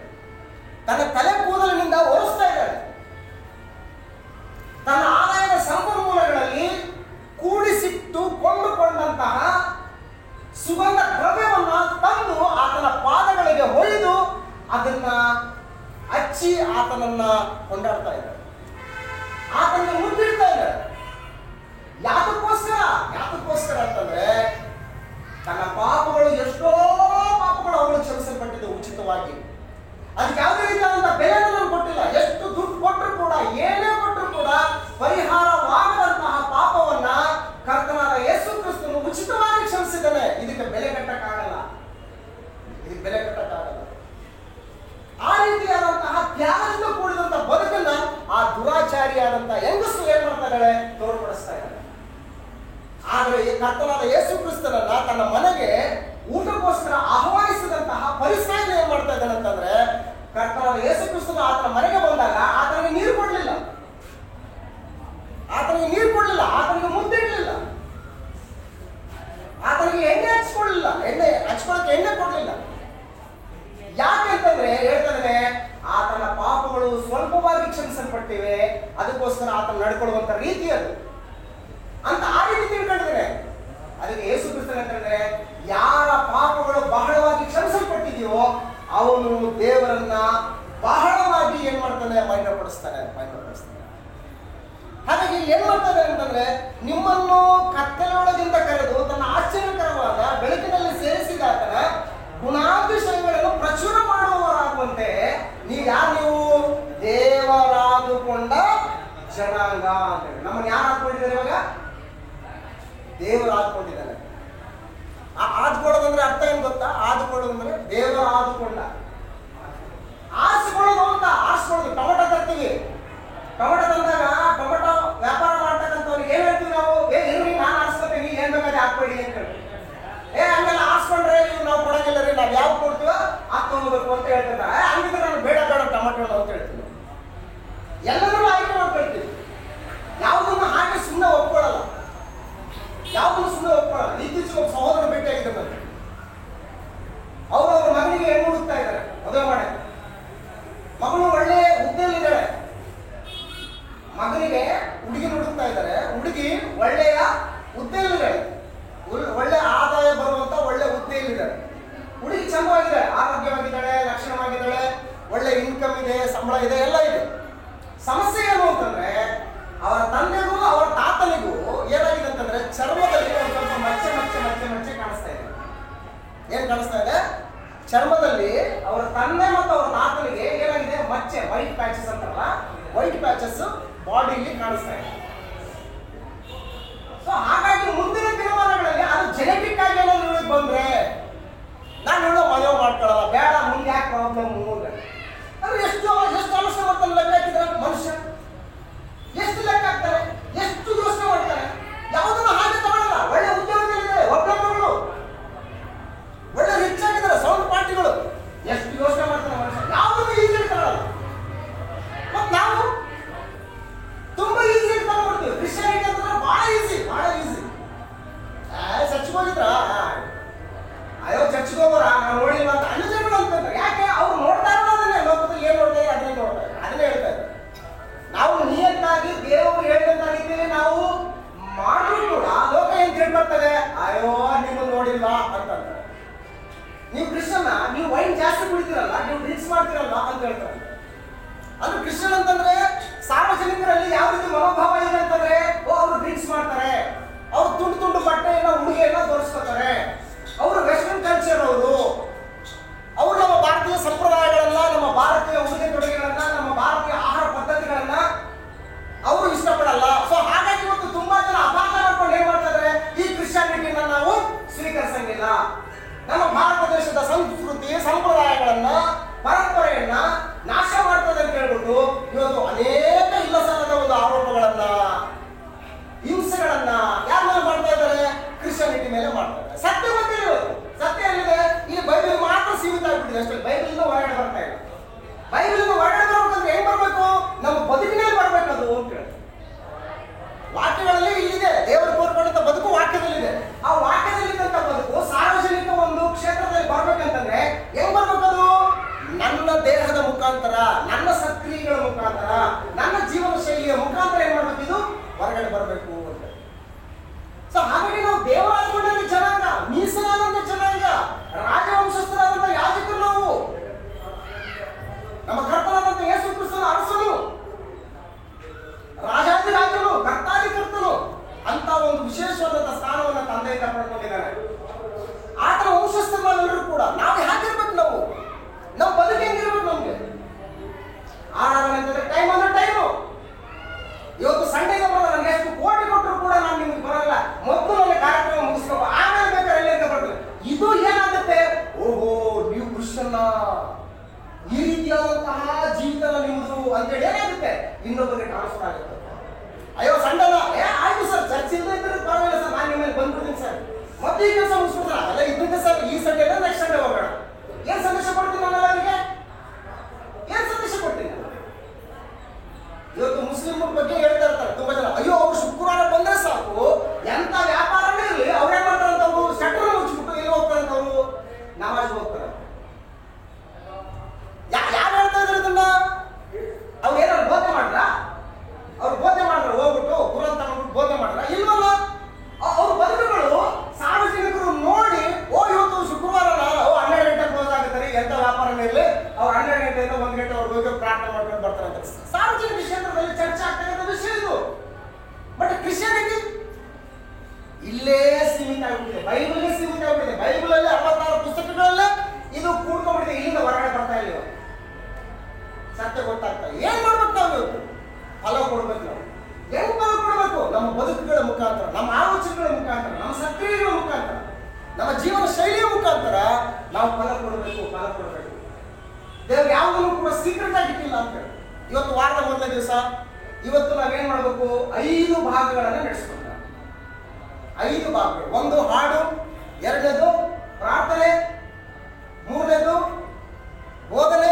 Speaker 1: ತನ್ನ ತಲೆ ಕೂದಲಿನಿಂದ ಒರೆಸ್ತಾ ಇದ್ದಾಳೆ. ತನ್ನ ಆದಾಯದ ಸಂಪನ್ಮೂಲಗಳಲ್ಲಿ ಕೂಡಿಸಿಟ್ಟು ಕೊಂಡುಕೊಂಡಂತಹ ಸುಗಂಧ ದ್ರವ್ಯವನ್ನ ತಂದು ಆತನ ಪಾದಗಳಿಗೆ ಹೊಯ್ದು ಅದನ್ನ ಹಚ್ಚಿ ಆತನನ್ನ ಕೊಂಡಾಡ್ತಾ ಇದ್ದಾರೆ. ಆತನಿಗೆ ಮುದ್ದಿಡ್ತಾ ಇದ್ದಾರೆ. ಯಾತಕ್ಕೋಸ್ಕರ ಅಂತಂದ್ರೆ ತನ್ನ ಪಾಪಗಳು ಎಷ್ಟೋ ಪಾಪಗಳು ಅವಳು ಕ್ಷಮಿಸಲ್ಪಟ್ಟಿದ್ದು ಉಚಿತವಾಗಿ. ಅದಕ್ಕೆ ಯಾವುದೇ ರೀತಿಯಾದಂತಹ ಬೆಲೆಯನ್ನು ಕೊಟ್ಟಿಲ್ಲ. ಎಷ್ಟು ದುಡ್ಡು ಕೊಟ್ಟರು ಕೂಡ, ಏನೇ ಕೊಟ್ಟರು ಕೂಡ ಪರಿಹಾರವಾಗದಂತಹ ಪಾಪವನ್ನ ಕರ್ತನಾದ ಯೇಸು ಕ್ರಿಸ್ತನು ಉಚಿತವಾಗಿ ಕ್ಷಮಿಸಿದ್ದಾನೆ. ಇದಕ್ಕೆ ಬೆಲೆ ಕಟ್ಟಕ್ಕಾಗಲ್ಲ. ಆ ರೀತಿಯಾದಂತಹ ತ್ಯಾಗದಿಂದ ಕೂಡಿದಂತಹ ಬದುಕನ್ನ ಆ ದುರಾಚಾರಿಯಾದಂತಹ ಹೆಂಗಸು ಏನ್ ಮಾಡ್ತಾ ಇದ್ದಾಳೆ? ತೋರ್ಪಡಿಸ್ತಾ ಇದ್ದಾಳೆ. ಆದ್ರೆ ಈ ಕರ್ತನಾದ ಯೇಸು ಕ್ರಿಸ್ತನನ್ನ ತನ್ನ ಮನೆಗೆ ಊಟಕ್ಕೋಸ್ಕರ ಆಹ್ವಾನಿಸಿದಂತಹ ಫರಿಸಾಯನು ಏನ್ ಮಾಡ್ತಾ ಇದ್ದಾನೆ ಅಂತಂದ್ರೆ, ಕರ್ತನಾದ ಯೇಸು ಕ್ರಿಸ್ತನ ಆತನ ಮನೆಗೆ ಬಂದಾಗ ಆತನಿಗೆ ನೀರು ಕೊಡ್ಲಿಲ್ಲ, ಆತನಿಗೆ ಮುದ್ದೆ ಇಡಲಿಲ್ಲ, ಆತನಿಗೆ ಎಣ್ಣೆ ಹಚ್ಕೊಳ್ಳಕ್ಕೆ ಎಣ್ಣೆ ಕೊಡ್ಲಿಲ್ಲ. ಯಾಕೆ ಅಂತಂದ್ರೆ ಹೇಳ್ತಾನೆ, ಆತನ ಪಾಪಗಳು ಸ್ವಲ್ಪವಾಗಿ ಕ್ಷಮಿಸಲ್ಪಟ್ಟಿವೆ, ಅದಕ್ಕೋಸ್ಕರ ಆತನ ನಡ್ಕೊಳ್ಳುವಂತ ರೀತಿ ಅದು ಅಂತ ಆ ರೀತಿ ತಿಳ್ಕೊಂಡಿದ್ದೇನೆ. ಅದಕ್ಕೆ ಯೇಸು ಕ್ರಿಸ್ತನ ಅಂತಂದ್ರೆ, ಯಾರ ಪಾಪಗಳು ಬಹಳವಾಗಿ ಕ್ಷಮಿಸಲ್ಪಟ್ಟಿದೆಯೋ ಅವನು ದೇವರನ್ನ ಬಹಳವಾಗಿ ಏನ್ ಮಾಡ್ತಾನೆ? ಮಹಿಮೆಪಡಿಸ್ತಾನೆ. ಹಾಗಾಗಿ ಏನ್ ಮಾಡ್ತಾರೆ ಅಂತಂದ್ರೆ, ನಿಮ್ಮನ್ನು ಕತ್ತಲೊಳಗಿಂದ ಕರೆದು ತನ್ನ ಆಶ್ಚರ್ಯಕರವಾದ ಬೆಳಕಿನಲ್ಲಿ ಸೇರಿಸಿದ ಆತನ ಗುಣಾತಿಶಯಗಳನ್ನು ಪ್ರಚುರ ಮಾಡುವವರಾಗುವಂತೆ ನೀವು ದೇವರಾದುಕೊಂಡ ಜನಾಂಗ ಅಂತ ಹೇಳಿ. ನಮ್ಮನ್ನು ಯಾರು ಹಾಕೊಂಡಿದ್ದಾರೆ? ಇವಾಗ ದೇವರು ಆದ್ಕೊಂಡಿದ್ದಾನೆ. ಆದ್ಕೊಳ್ಳೋದಂದ್ರೆ ಅರ್ಥ ಏನ್ ಗೊತ್ತಾ? ಆದ್ಕೊಳ್ಳೋದಂದ್ರೆ ದೇವರು ಆದುಕೊಂಡ. ಆರಿಸ್ಕೊಳ್ಳೋದು ಅಂತ ಆರಿಸ್ಕೊಳ್ಳೋದು. ಟೊಮೆಟೊ ತರ್ತೀವಿ, ಟೊಮೆಟೊ ತಂದಾಗ ಟೊಮೆಟೊ ವ್ಯಾಪಾರ ಮಾಡ್ತಕ್ಕಂಥವ್ರಿಗೆ ಏನ್ ಹೇಳ್ತೀವಿ ನಾವು? ಇರ್ರಿ, ನಾನು ಆರಿಸ್ಕೊತೀನಿ, ಏನ್ ಬೇಕಾದ್ರೆ ಹಾಕ್ಬೇಡಿ ಅಂತ ಹೇಳಿ. ಹಂಗೆಲ್ಲ ಆರಿಸ್ಕೊಂಡ್ರೆ ನಾವು ಕೊಡಂಗಿಲ್ಲ ರೀ, ನಾವು ಯಾವ್ದು ಕೊಡ್ತೀವೋ ಹಾಕ್ಕೊಂಡ್ಬೇಕು ಅಂತ ಹೇಳ್ತಾರೆ. ಹಂಗಿದ್ರೆ ನಾನು ಬೇಡ ಟೊಮೆಟೊ ಅಂತ ಹೇಳ್ತೀವಿ. ಎಲ್ಲರೂ ಆಯ್ಕೆ ಮಾಡ್ಕೊಳ್ತೀವಿ. ಯಾವುದನ್ನು ಹಾಗೆ ಸುಮ್ಮನೆ ಒಪ್ಕೊಳ್ಳಲ್ಲ. ಇತ್ತೀಚೆಗೆ ಒಬ್ಬ ಸಹೋದರ ಭೇಟಿಯಾಗಿದ್ದಾರೆ. ಅವ್ರ ಮಗನಿಗೆ ಹೆಣ್ಣು ಹುಡುಕ್ತಾ ಇದ್ದಾರೆ, ಮದುವೆ ಮಾಡಿ. ಮಗಳು ಒಳ್ಳೆ ಹುದ್ದೆಯಲ್ಲಿದ್ದಾಳೆ. ಮಗನಿಗೆ ಹುಡುಗಿ ಹುಡುಕ್ತಾ ಇದ್ದಾರೆ. ಹುಡುಗಿ ಒಳ್ಳೆಯ ಹುದ್ದೆಯಲ್ಲಿದ್ದಾಳೆ, ಒಳ್ಳೆ ಆದಾಯ ಬರುವಂತ ಒಳ್ಳೆ ಹುದ್ದೆಯಲ್ಲಿದ್ದಾಳೆ. ಹುಡುಗಿ ಚಂದವಾಗಿದ್ದಾಳೆ, ಆರೋಗ್ಯವಾಗಿದ್ದಾಳೆ, ಲಕ್ಷಣವಾಗಿದ್ದಾಳೆ, ಒಳ್ಳೆ ಇನ್ಕಮ್ ಇದೆ, ಸಂಬಳ ಇದೆ, ಎಲ್ಲ ಇದೆ. ಸಮಸ್ಯೆ ಏನು ಅಂತಂದ್ರೆ, ಅವರ ತಂದೆಗೂ ಅವರ ತಾತನಿಗೂ ಏನಾಗಿದೆ ಅಂತಂದ್ರೆ ಚರ್ಮದಲ್ಲಿ ಒಂದು ಸ್ವಲ್ಪ ಮಚ್ಚೆ ಕಾಣಿಸ್ತಾ ಇದೆ. ಏನ್ ಕಾಣಿಸ್ತಾ ಇದೆ? ಚರ್ಮದಲ್ಲಿ ಅವರ ತಂದೆ ಮತ್ತು ಅವರ ತಾತನಿಗೆ ಏನಾಗಿದೆ? ಮಚ್ಚೆ, ವೈಟ್ ಪ್ಯಾಚಸ್ ಅಂತಾರಲ್ಲ, ವೈಟ್ ಪ್ಯಾಚಸ್ ಬಾಡಿಲಿ ಕಾಣಿಸ್ತಾ ಇದೆ. ಸೊ ಹಾಗಾಗಿ ಮುಂದಿನ ದಿನಮಾನಗಳಲ್ಲಿ ಅದು ಜೆನೆಟಿಕ್ ಆಗಿ ಏನಾದ್ರು ಬಂದ್ರೆ ನಾನು ಹೇಳೋ ಮದುವೆ ಮಾಡ್ಕೊಳ್ಳಲ್ಲ, ಬೇಡ, ಮುಂದೆ ಯಾಕೆ ಪ್ರಾಬ್ಲಮ್ ಅಂದ್ರೆ ಎಷ್ಟು ಆಲೋಚನೆ ಮಾಡ್ತಾನೆ ಲೆಕ್ಕ ಹಾಕಿದ್ರೆ ಮನುಷ್ಯ, ಎಷ್ಟು ಲೆಕ್ಕ ಹಾಕ್ತಾರೆ, ಎಷ್ಟು ಯೋಚನೆ ಮಾಡ್ತಾರೆ. ಯಾವುದನ್ನು ಹಾಗೆ ತಗೊಳ್ಳಲ್ಲ. ಒಳ್ಳೆ ಉದ್ಯೋಗದಲ್ಲಿದ್ದಾರೆ, ಒಬ್ಬೊಬ್ಬರು ಒಳ್ಳೆ ರಿಚ್ ಆಗಿದ್ದಾರೆ, ಸೌಂಡ್ ಪಾರ್ಟಿಗಳು, ಎಷ್ಟು ಯೋಚನೆ ಮಾಡ್ತಾರೆ ಮನುಷ್ಯ. ಯಾವುದನ್ನು ಈಸಿ ತಗೊಳ್ಳಲ್ಲ. ಮತ್ತು ನಾವು ತುಂಬಾ ಈಸಿ ಒಂದು ವಿಶೇಷವಾದಂತಹ ಸ್ಥಾನವನ್ನು ತಂದೆಯಿಂದ ಪಡ್ಕೊಂಡಿದ್ದಾನೆ. ಆತನ ವಂಶಸ್ಥರೆಲ್ಲರೂ ಕೂಡ ನಾವು ಹೇಗಿರ್ಬೇಕು, ನಾವು ಬದುಕು ಹೆಂಗಿರ್ಬೇಕು, ನಮ್ಗೆ ಆರಾಧನೆ ಅಂತಂದ್ರೆ ಟೈಮ್ ಅಂದ್ರೆ ಟೈಮು. ಇವತ್ತು ಸಂಡೇಗೆ ಬರೋದು, ನನಗೆ ಎಷ್ಟು ಕೋಟಿ ಕೊಟ್ಟರು ಕೂಡ ನಾನು ನಿಮ್ಗೆ ಬರಲ್ಲ, ಮೊದಲು ನನ್ನ ಕಾರ್ಯಕ್ರಮ ಮುಗಿಸ್ಬೇಕು, ಆಮೇಲೆ ಬೇಕಾದ್ರೆ ಎಲ್ಲಿಂದ ಬರ್ತದೆ. ಇದು ಏನಾಗುತ್ತೆ, ಓಹೋ ನೀವು ಕ್ರಿಶ್ಚಿಯನ್ನ, ಈ ರೀತಿಯಾದಂತಹ ಜೀವಿತ ನಿಮ್ದು ಅಂತೇಳಿ ಏನಾಗುತ್ತೆ, ಇನ್ನೊಬ್ಬರಿಗೆ ಟ್ರಾನ್ಸ್ಫರ್ ಆಗುತ್ತೆ. ಅಯ್ಯೋ ಸಂಡೇನ ಆಯ್ತು ಸರ್, ಚರ್ಚ್ ಇಲ್ಲದೆ ಇದ್ರೆ ಪರವಾಗಿಲ್ಲ ಸರ್, ನಾನು ನಿಮ್ಮಲ್ಲಿ ಬಂದ್ಬಿಡ್ತೀನಿ ಸರ್, ಮತ್ತೆ ಈ ಕೆಲಸ ಮುಗಿಸ್ಬಿಡ್ತಾರೆ, ಅಲ್ಲ ಇದ್ದಂತೆ ಸರ್, ಈ ಸಂಡೇ ನೆಕ್ಸ್ಟ್ ಸಂಡೇ ಹೋಗೋಣ. ಏನ್ ಸಂದೇಶ ಕೊಡ್ತೀನಿ ನಾನು ಅವರಿಗೆ, ಏನ್ ಸಂದೇಶ ಕೊಡ್ತೀನಿ? ಇವತ್ತು ಮುಸ್ಲಿಮರ ಬಗ್ಗೆ ಹೇಳ್ತಾ ಇರ್ತಾರೆ ತುಂಬಾ ಜನ, ಅಯ್ಯೋ ಅವ್ರು ಶುಕ್ರವಾರ ಬಂದ್ರೆ ಸಾಕು, ಎಂತ ವ್ಯಾಪಾರನೇ ಇರಲಿ ಅವ್ರೇನ್ ಮಾಡ್ತಾರಂತ, ಅವರು ಶಟರ್ ಮುಚ್ಚಿಬಿಟ್ಟು ಎಲ್ಲಿ ಹೋಗ್ತಾರಂತ, ಅವರು ನಮಾಜ್ ಹೋಗ್ತಾರೆ. ಯಾರು ಹೇಳ್ತಾ ಇದ್ರು ಇದನ್ನ? ಅವ್ರು ಏನಾದ್ರು ಬೋಧನೆ ಮಾಡ್ರ? ಅವ್ರು ಬೋಧನೆ ಮಾಡ್ರ, ಹೋಗ್ಬಿಟ್ಟು ಕುರಾನ್ ತಗೊಂಡ್ಬಿಟ್ಟು ಬೋಧನೆ ಮಾಡ್ರ? ಇಲ್ವಲ್ಲ. ಅವ್ರ ಬದುಕುಗಳು ಸಾರ್ವಜನಿಕರು ನೋಡಿ, ಓ ಇವತ್ತು ಶುಕ್ರವಾರ 12 ಗಂಟೆಗೆ ಕ್ಲೋಸ್ ಆಗುತ್ತಾರೆ, ಎಂತ ವ್ಯಾಪಾರನೇ ಇರಲಿ, ಅವ್ರು 12 ಗಂಟೆಯಿಂದ 1 ಗಂಟೆ ಅವ್ರಿಗೆ ಪ್ರಾರ್ಥನೆ ಮಾಡ್ಕೊಂಡು ಬರ್ತಾರೆ ಅಂತ ಸಾರ್ವಜನಿಕ ಕ್ಷೇತ್ರದಲ್ಲಿ ಚರ್ಚೆ ಆಗ್ತಕ್ಕಂಥ ವಿಷಯ ಇದು. ಬಟ್ ಕ್ರಿಶ್ಚಿಯಾನಿಟಿ ಇಲ್ಲೇ ಸೀಮಿತ ಆಗ್ಬಿಟ್ಟಿದೆ, ಬೈಬಲ್ಗೆ ಸೀಮಿತ ಆಗ್ಬಿಟ್ಟಿದೆ. ಬೈಬಲಲ್ಲಿ 66 ಪುಸ್ತಕಗಳಲ್ಲೇ ಇದು ಕೂಡ್ಕೊಂಡ್ಬಿಟ್ಟಿದೆ, ಇಲ್ಲಿಂದ ಹೊರಗಡೆ ಬರ್ತಾ ಇಲ್ಲ. ಸತ್ಯ ಗೊತ್ತಾಗ್ತಾ ಏನ್ ಮಾಡ್ಬೇಕು ನಾವು? ಇವತ್ತು ಫಲ ಕೊಡ್ಬೇಕು. ನಾವು ಹೆಂಗ್ ಫಲ ಕೊಡ್ಬೇಕು? ನಮ್ಮ ಬದುಕುಗಳ ಮುಖಾಂತರ, ನಮ್ಮ ಆಲೋಚನೆಗಳ ಮುಖಾಂತರ, ನಮ್ಮ ಸಕ್ರಿಯೆಗಳ ಮುಖಾಂತರ, ನಮ್ಮ ಜೀವನ ಶೈಲಿಯ ಮುಖಾಂತರ ನಾವು ಫಲ ಕೊಡಬೇಕು. ದೇವ್ರು ಯಾವುದನ್ನು ಕೂಡ ಸೀಕ್ರೆಟ್ ಆಗಿಟ್ಟಿಲ್ಲ ಅಂತ ಹೇಳಿ. ಇವತ್ತು ವಾರದ ಮೊದಲನೇ ದಿವಸ, ಇವತ್ತು ನಾವೇನ್ ಮಾಡ್ಬೇಕು, 5 ಭಾಗಗಳನ್ನು ನಡೆಸ್ಕೊಂಡ. 5 ಭಾಗಗಳು. 1 ಹಾಡು, 2ನೇದು ಪ್ರಾರ್ಥನೆ, 3ನೇದು ಬೋಧನೆ,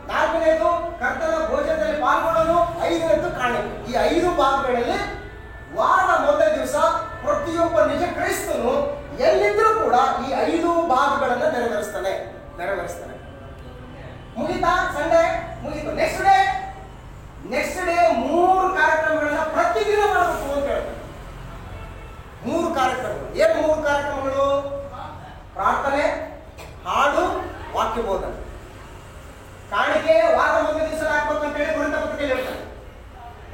Speaker 1: 4ನೇದು ಕರ್ತನ ಭೋಜನದಲ್ಲಿ ಪಾಲ್ಗೊಳ್ಳಲು, 5ನೇದು ಕಾಣಿಕೆ. ಈ 5 ಭಾಗಗಳಲ್ಲಿ ವಾರದ ಮೊದಲನೇ ದಿವಸ ಪ್ರತಿಯೊಬ್ಬ ನಿಜ ಕ್ರೈಸ್ತನು ಎಲ್ಲಿದ್ರೂ ಕೂಡ ಈ 5 ಭಾಗಗಳನ್ನು ನೆರವೇರಿಸ್ತಾನೆ. ಮುಗಿತಾ? ಸಂಡೇ ಮುಗಿತು. ನೆಕ್ಸ್ಟ್ ಡೇ 3 ಕಾರ್ಯಕ್ರಮಗಳನ್ನ ಪ್ರತಿದಿನ ಮಾಡಬೇಕು ಅಂತ ಹೇಳ್ತಾರೆ. 3 ಕಾರ್ಯಕ್ರಮಗಳು. ಏನು 3 ಕಾರ್ಯಕ್ರಮಗಳು? ಪ್ರಾರ್ಥನೆ, ಹಾಡು, ವಾಕ್ಯ ಬೋಧನೆ. ಕಾಣಿಕೆ ವಾರದ ಮೊದಲನೇ ದಿವಸ ಹಾಕ್ಬೇಕು ಅಂತ ಹೇಳಿ ಕೊರಿಂಥ ಪತ್ರಿಕೆಯಲ್ಲಿ ಹೇಳ್ತಾರೆ.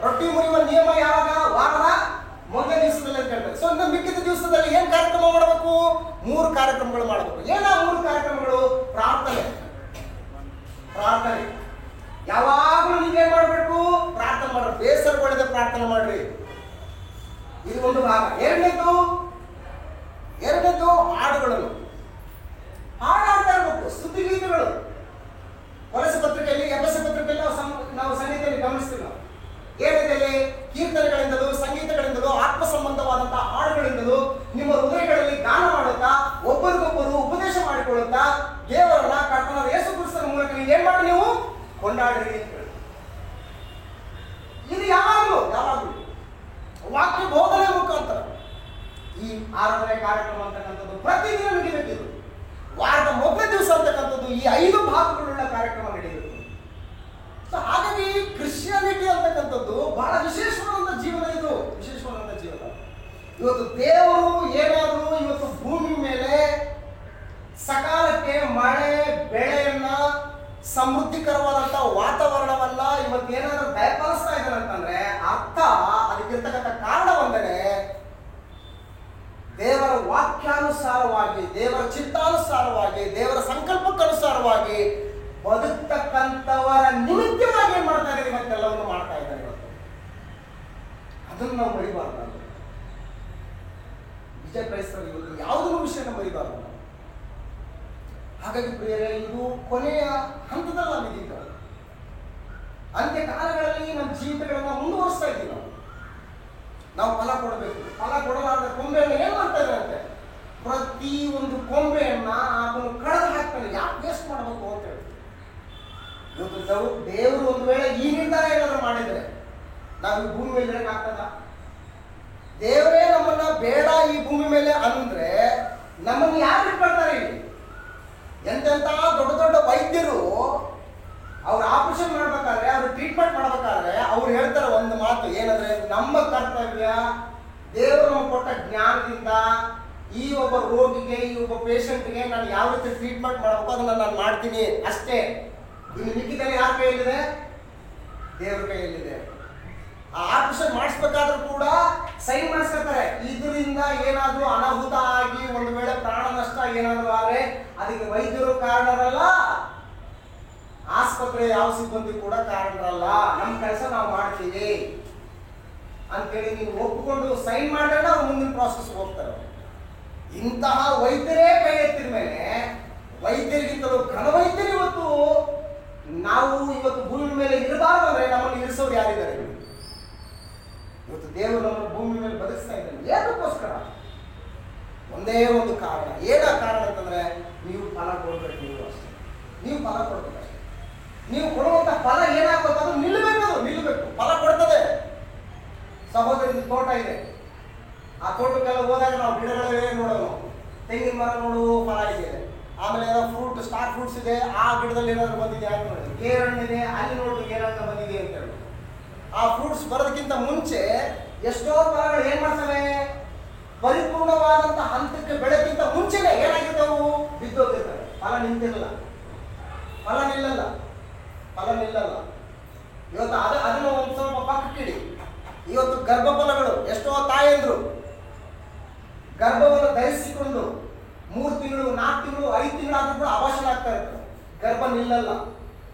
Speaker 1: ರೊಟ್ಟಿ ಮುರಿಯುವ ನಿಯಮ ಯಾವಾಗ? ವಾರದ ಮೊದಲನೇ ದಿವಸದಲ್ಲಿ ಅಂತ ಹೇಳ್ತಾರೆ. ಸೊ ಇನ್ನು ಮಿಕ್ಕಿದ ದಿವಸದಲ್ಲಿ ಏನ್ ಕಾರ್ಯಕ್ರಮ ಮಾಡಬೇಕು? 3 ಕಾರ್ಯಕ್ರಮಗಳು ಮಾಡಬೇಕು. ಏನ 3 ಕಾರ್ಯಕ್ರಮಗಳು? ಪ್ರಾರ್ಥನೆ. ಯಾವಾಗಲೂ ನೀವೇನ್ ಮಾಡ್ಬೇಕು? ಪ್ರಾರ್ಥನೆ ಮಾಡ್ರಿ. ಬೇಸರಗೊಳ್ಳದೆ ಪ್ರಾರ್ಥನೆ ಮಾಡ್ರಿ. ಇದು ಒಂದು ಭಾಗ. ಎರಡನೇದು ಹಾಡುಗಳನ್ನು ಹಾಡಾಡ್ತಾ ಇರ್ಬೇಕು. ಸ್ತುತಿಗೀತೆಗಳು. ಕೊಲಸ ಪತ್ರಿಕೆಯಲ್ಲಿ, ಎಫೆಸ ಪತ್ರಿಕೆಯಲ್ಲಿ ನಾವು ಸಂಗೀತದಲ್ಲಿ ಗಮನಿಸ್ತೀವಿ. ನಾವು ಏನಿದೆ? ಕೀರ್ತನೆಗಳಿಂದಲೂ, ಸಂಗೀತಗಳಿಂದಲೂ, ಆತ್ಮ ಸಂಬಂಧವಾದಂತಹ ಹಾಡುಗಳಿಂದಲೂ ನಿಮ್ಮ ಹೃದಯಗಳಲ್ಲಿ ಗಾನ ಮಾಡುತ್ತಾ, ಒಬ್ಬರಿಗೊಬ್ಬರು ಉಪದೇಶ ಮಾಡಿಕೊಳ್ಳುತ್ತಾ, ದೇವರನ್ನ ಕರ್ತನಾದ ಯೇಸು ಕ್ರಿಸ್ತನ ಮೂಲಕ ಏನ್ ಮಾಡಿ ನೀವು ಕೊಂಡಾಡ್ರಿ ಅಂತ ಹೇಳಿ. ಇದು ಯಾವಾಗಲೂ ವಾಕ್ಯ ಬೋಧನೆ ಮುಖಾಂತರ ಈ ಆರಾಧನೆ ಕಾರ್ಯಕ್ರಮ ಅಂತಕ್ಕಂಥದ್ದು ಪ್ರತಿದಿನ ನಡೀಬೇಕಿದೆ. ವಾರದ ಮೊದಲನೇ ದಿವಸ ಅಂತಕ್ಕಂಥದ್ದು ಈ 5 ಭಾಗಗಳುಳ್ಳ ಕಾರ್ಯಕ್ರಮ ನಡೆಯುತ್ತೆ. ಸೊ ಹಾಗಾಗಿ ಕ್ರಿಶ್ಚಿಯಾನಿಟಿ ಅಂತಕ್ಕಂಥದ್ದು ಬಹಳ ವಿಶೇಷವಾದಂಥ ಜೀವನ. ಇದು ವಿಶೇಷವಾದಂಥ ಜೀವನ. ಇವತ್ತು ದೇವರು ಏನಾದರೂ ಇವತ್ತು ಭೂಮಿ ಮೇಲೆ ಸಕಾಲಕ್ಕೆ ಮಳೆ ಬೆಳೆಯನ್ನ, ಸಮೃದ್ಧಿಕರವಾದಂಥ ವಾತಾವರಣವನ್ನ ಇವತ್ತೇನಾದ್ರೂ ದಯಪಾಲಿಸ್ತಾ ಇದ್ದಾರೆ ಅಂತಂದ್ರೆ ಅರ್ಥ ಅದಕ್ಕಿರ್ತಕ್ಕಂಥ ಕಾರಣವಂದರೆ ದೇವರ ವಾಕ್ಯಾನುಸಾರವಾಗಿ, ದೇವರ ಚಿತ್ತಾನುಸಾರವಾಗಿ, ದೇವರ ಸಂಕಲ್ಪಕ್ಕನುಸಾರವಾಗಿ ಬದುಕ್ತಕ್ಕಂಥವರ ನಿಮಿತ್ತವಾಗಿ ಏನ್ ಮಾಡ್ತಾ ಇದ್ದಾರೆ, ಇವತ್ತೆಲ್ಲವನ್ನು ಮಾಡ್ತಾ ಇದ್ದಾರೆ. ಇವತ್ತು ಅದನ್ನು ನಾವು ಮರಿಬಾರ್ದು. ನಿಜ ಕ್ರೈಸ್ತರು ಇವತ್ತು ಯಾವುದನ್ನು ವಿಷಯನ ಮರಿಬಾರ್ದು. ಹಾಗಾಗಿ ಪ್ರಿಯರೇ, ಇದು ಕೊನೆಯ ಹಂತದಲ್ಲಿ ನಾವಿದ್ದೀವಿ. ಅಂತ್ಯ ಕಾಲಗಳಲ್ಲಿ ನಮ್ಮ ಜೀವಿತಗಳನ್ನ ಮುಂದುವರಿಸ್ತಾ ಇದ್ದೀವಿ. ನಾವು ಫಲ ಕೊಡಬೇಕು. ಫಲ ಕೊಡಲಾರ್ದ ಕೊಂಬೆಯನ್ನು ಏನ್ ಮಾಡ್ತಾ ಇದ್ದಾರೆ? ಪ್ರತಿ ಒಂದು ಕೊಂಬೆಯನ್ನ ಅದನ್ನು ಕಳೆದು ಹಾಕ್ತಾನೆ. ಯಾಕೆ ವೇಸ್ಟ್ ಮಾಡಬೇಕು ಅಂತ ಹೇಳಿ. ಇವತ್ತು ದೇವರು ಒಂದು ವೇಳೆ ಈ ನಿರ್ಧಾರ ಏನಾದ್ರು ಮಾಡಿದ್ರೆ ನಾವು ಈ ಭೂಮಿ ಮೇಲೆ ಇರಕ್ಕಾಗ್ತದ? ದೇವರೇ ನಮ್ಮನ್ನ ಬೇಡ ಈ ಭೂಮಿ ಮೇಲೆ ಅಂದ್ರೆ ನಮ್ಮನ್ನು ಯಾರು ಇಟ್ಕೊಳ್ತಾರೆ? ಇಲ್ಲಿ ಎಂತೆಂತ ದೊಡ್ಡ ದೊಡ್ಡ ವೈದ್ಯರು ಅವ್ರು ಆಪರೇಷನ್ ಮಾಡ್ಬೇಕಾದ್ರೆ, ಅವ್ರು ಟ್ರೀಟ್ಮೆಂಟ್ ಮಾಡ್ಬೇಕಾದ್ರೆ ಅವ್ರು ಹೇಳ್ತಾರೆ ಒಂದು ಮಾತು, ಏನಂದ್ರೆ ನಮ್ಮ ಕರ್ತವ್ಯ ದೇವರು ನಮ್ಗೆ ಕೊಟ್ಟ ಜ್ಞಾನದಿಂದ ಈ ಒಬ್ಬ ರೋಗಿಗೆ, ಈ ಒಬ್ಬ ಪೇಷಂಟ್ಗೆ ನಾನು ಯಾವ ರೀತಿ ಟ್ರೀಟ್ಮೆಂಟ್ ಮಾಡಬೇಕು ಅದನ್ನ ನಾನು ಮಾಡ್ತೀನಿ ಅಷ್ಟೇ. ಇನ್ನು ಮಿಕ್ಕಿದಲ್ಲಿ ಯಾರ ಕೈಯಲ್ಲಿದೆ? ದೇವ್ರ ಕೈಯಲ್ಲಿದೆ. ಆ ಆಪರೇಷನ್ ಮಾಡಿಸ್ಬೇಕಾದ್ರೂ ಕೂಡ ಸೈನ್ ಮಾಡಿಸ್ಕೊತಾರೆ. ಕೆಲಸದಿಂದ ಏನಾದರೂ ಅನಾಹುತ ಆಗಿ ಒಂದು ವೇಳೆ ಪ್ರಾಣ ನಷ್ಟ ಏನಾದರೂ ಆದರೆ ಅದಕ್ಕೆ ವೈದ್ಯರು ಕಾರಣರಲ್ಲ, ಆಸ್ಪತ್ರೆ ಯಾವ ಸಿಬ್ಬಂದಿ ಕೂಡ ಕಾರಣರಲ್ಲ. ನಮ್ಮ ಕೆಲಸ ನಾವು ಮಾಡ್ತೀವಿ ಅಂತೇಳಿ ನೀವು ಒಪ್ಪಿಕೊಂಡು ಸೈನ್ ಮಾಡಿದ್ರೆ ಅವ್ರು ಮುಂದಿನ ಪ್ರಾಸೆಸ್ ಹೋಗ್ತಾರೆ. ಇಂತಹ ವೈದ್ಯರೇ ಕೈ ಎತ್ತಿದ ಮೇಲೆ ವೈದ್ಯರಿಗಿಂತಲೂ ಘನವೈದ್ಯರು ನಾವು ಇವತ್ತು ಭೂಮಿ ಮೇಲೆ ಇರಬಾರ್ದು ಅಂದ್ರೆ ನಮ್ಮನ್ನು ಇರಿಸೋರು ಯಾರಿದ್ದಾರೆ? ಇವತ್ತು ದೇವರು ನಮ್ಮನ್ನು ಭೂಮಿ ಮೇಲೆ ಬದುಕಿಸ್ತಾ ಇದ್ದಾನೆ. ಏನಕ್ಕೋಸ್ಕರ? ಒಂದೇ ಒಂದು ಕಾರಣ. ಏನ ಕಾರಣ ಅಂತಂದ್ರೆ ನೀವು ಫಲ ಕೊಡ್ಬೇಕು. ನೀವು ಅಷ್ಟೇ, ನೀವು ಫಲ ಕೊಡ್ಬೇಕಷ್ಟೇ. ನೀವು ಕೊಡುವಂತ ಫಲ ಏನಾಗ್ಬೇಕು ಅದು ನಿಲ್ಲಬೇಕು. ಫಲ ಕೊಡ್ತದೆ. ಸಹೋದರಿ ತೋಟ ಇದೆ, ಆ ತೋಟಕ್ಕೆಲ್ಲ ಹೋದಾಗ ನಾವು ಗಿಡಗಳೇ ನೋಡೋದು. ತೆಂಗಿನ ಮರ ನೋಡು, ಫಲ ಇದೆ. ಆಮೇಲೆ ಏನೋ ಫ್ರೂಟ್, ಸ್ಟಾರ್ ಫ್ರೂಟ್ಸ್ ಇದೆ, ಆ ಗಿಡದಲ್ಲಿ ಏನಾದ್ರು ಬಂದಿದೆ ಅಂತ ನೋಡಿ. ಗೇರಣ್ಣಿದೆ, ಅಲ್ಲಿ ನೋಡು ಗೇರಣ್ಣ ಬಂದಿದೆ ಅಂತ ಹೇಳಿ. ಆ ಫ್ರೂಟ್ಸ್ ಬರೋದಕ್ಕಿಂತ ಮುಂಚೆ ಎಷ್ಟೋ ಫಲಗಳು ಏನ್ ಮಾಡ್ತವೆ? ಪರಿಪೂರ್ಣವಾದಂತಹ ಹಂತಕ್ಕೆ ಬೆಳಕಿಂತ ಮುಂಚೆನೆ ಏನಾಗಿರ್ತವು? ಬಿದ್ದೋಗಿರ್ತವೆ. ಫಲ ನಿಲ್ಲಲ್ಲ. ಇವತ್ತು ಅದನ್ನು ಒಂದು ಸ್ವಲ್ಪ ಪಕ್ಕಕ್ಕಿಡಿ. ಇವತ್ತು ಗರ್ಭಫಲಗಳು ಎಷ್ಟೋ ತಾಯಂದ್ರು ಗರ್ಭವನ್ನು ಧರಿಸಿಕೊಂಡು 3 ತಿಂಗಳು, 4 ತಿಂಗಳು, 5 ತಿಂಗಳಾದ್ರೂ ಕೂಡ ಅಭಾಷಣ ಆಗ್ತಾ ಇರ್ತದೆ. ಗರ್ಭ ನಿಲ್ಲಲ್ಲ,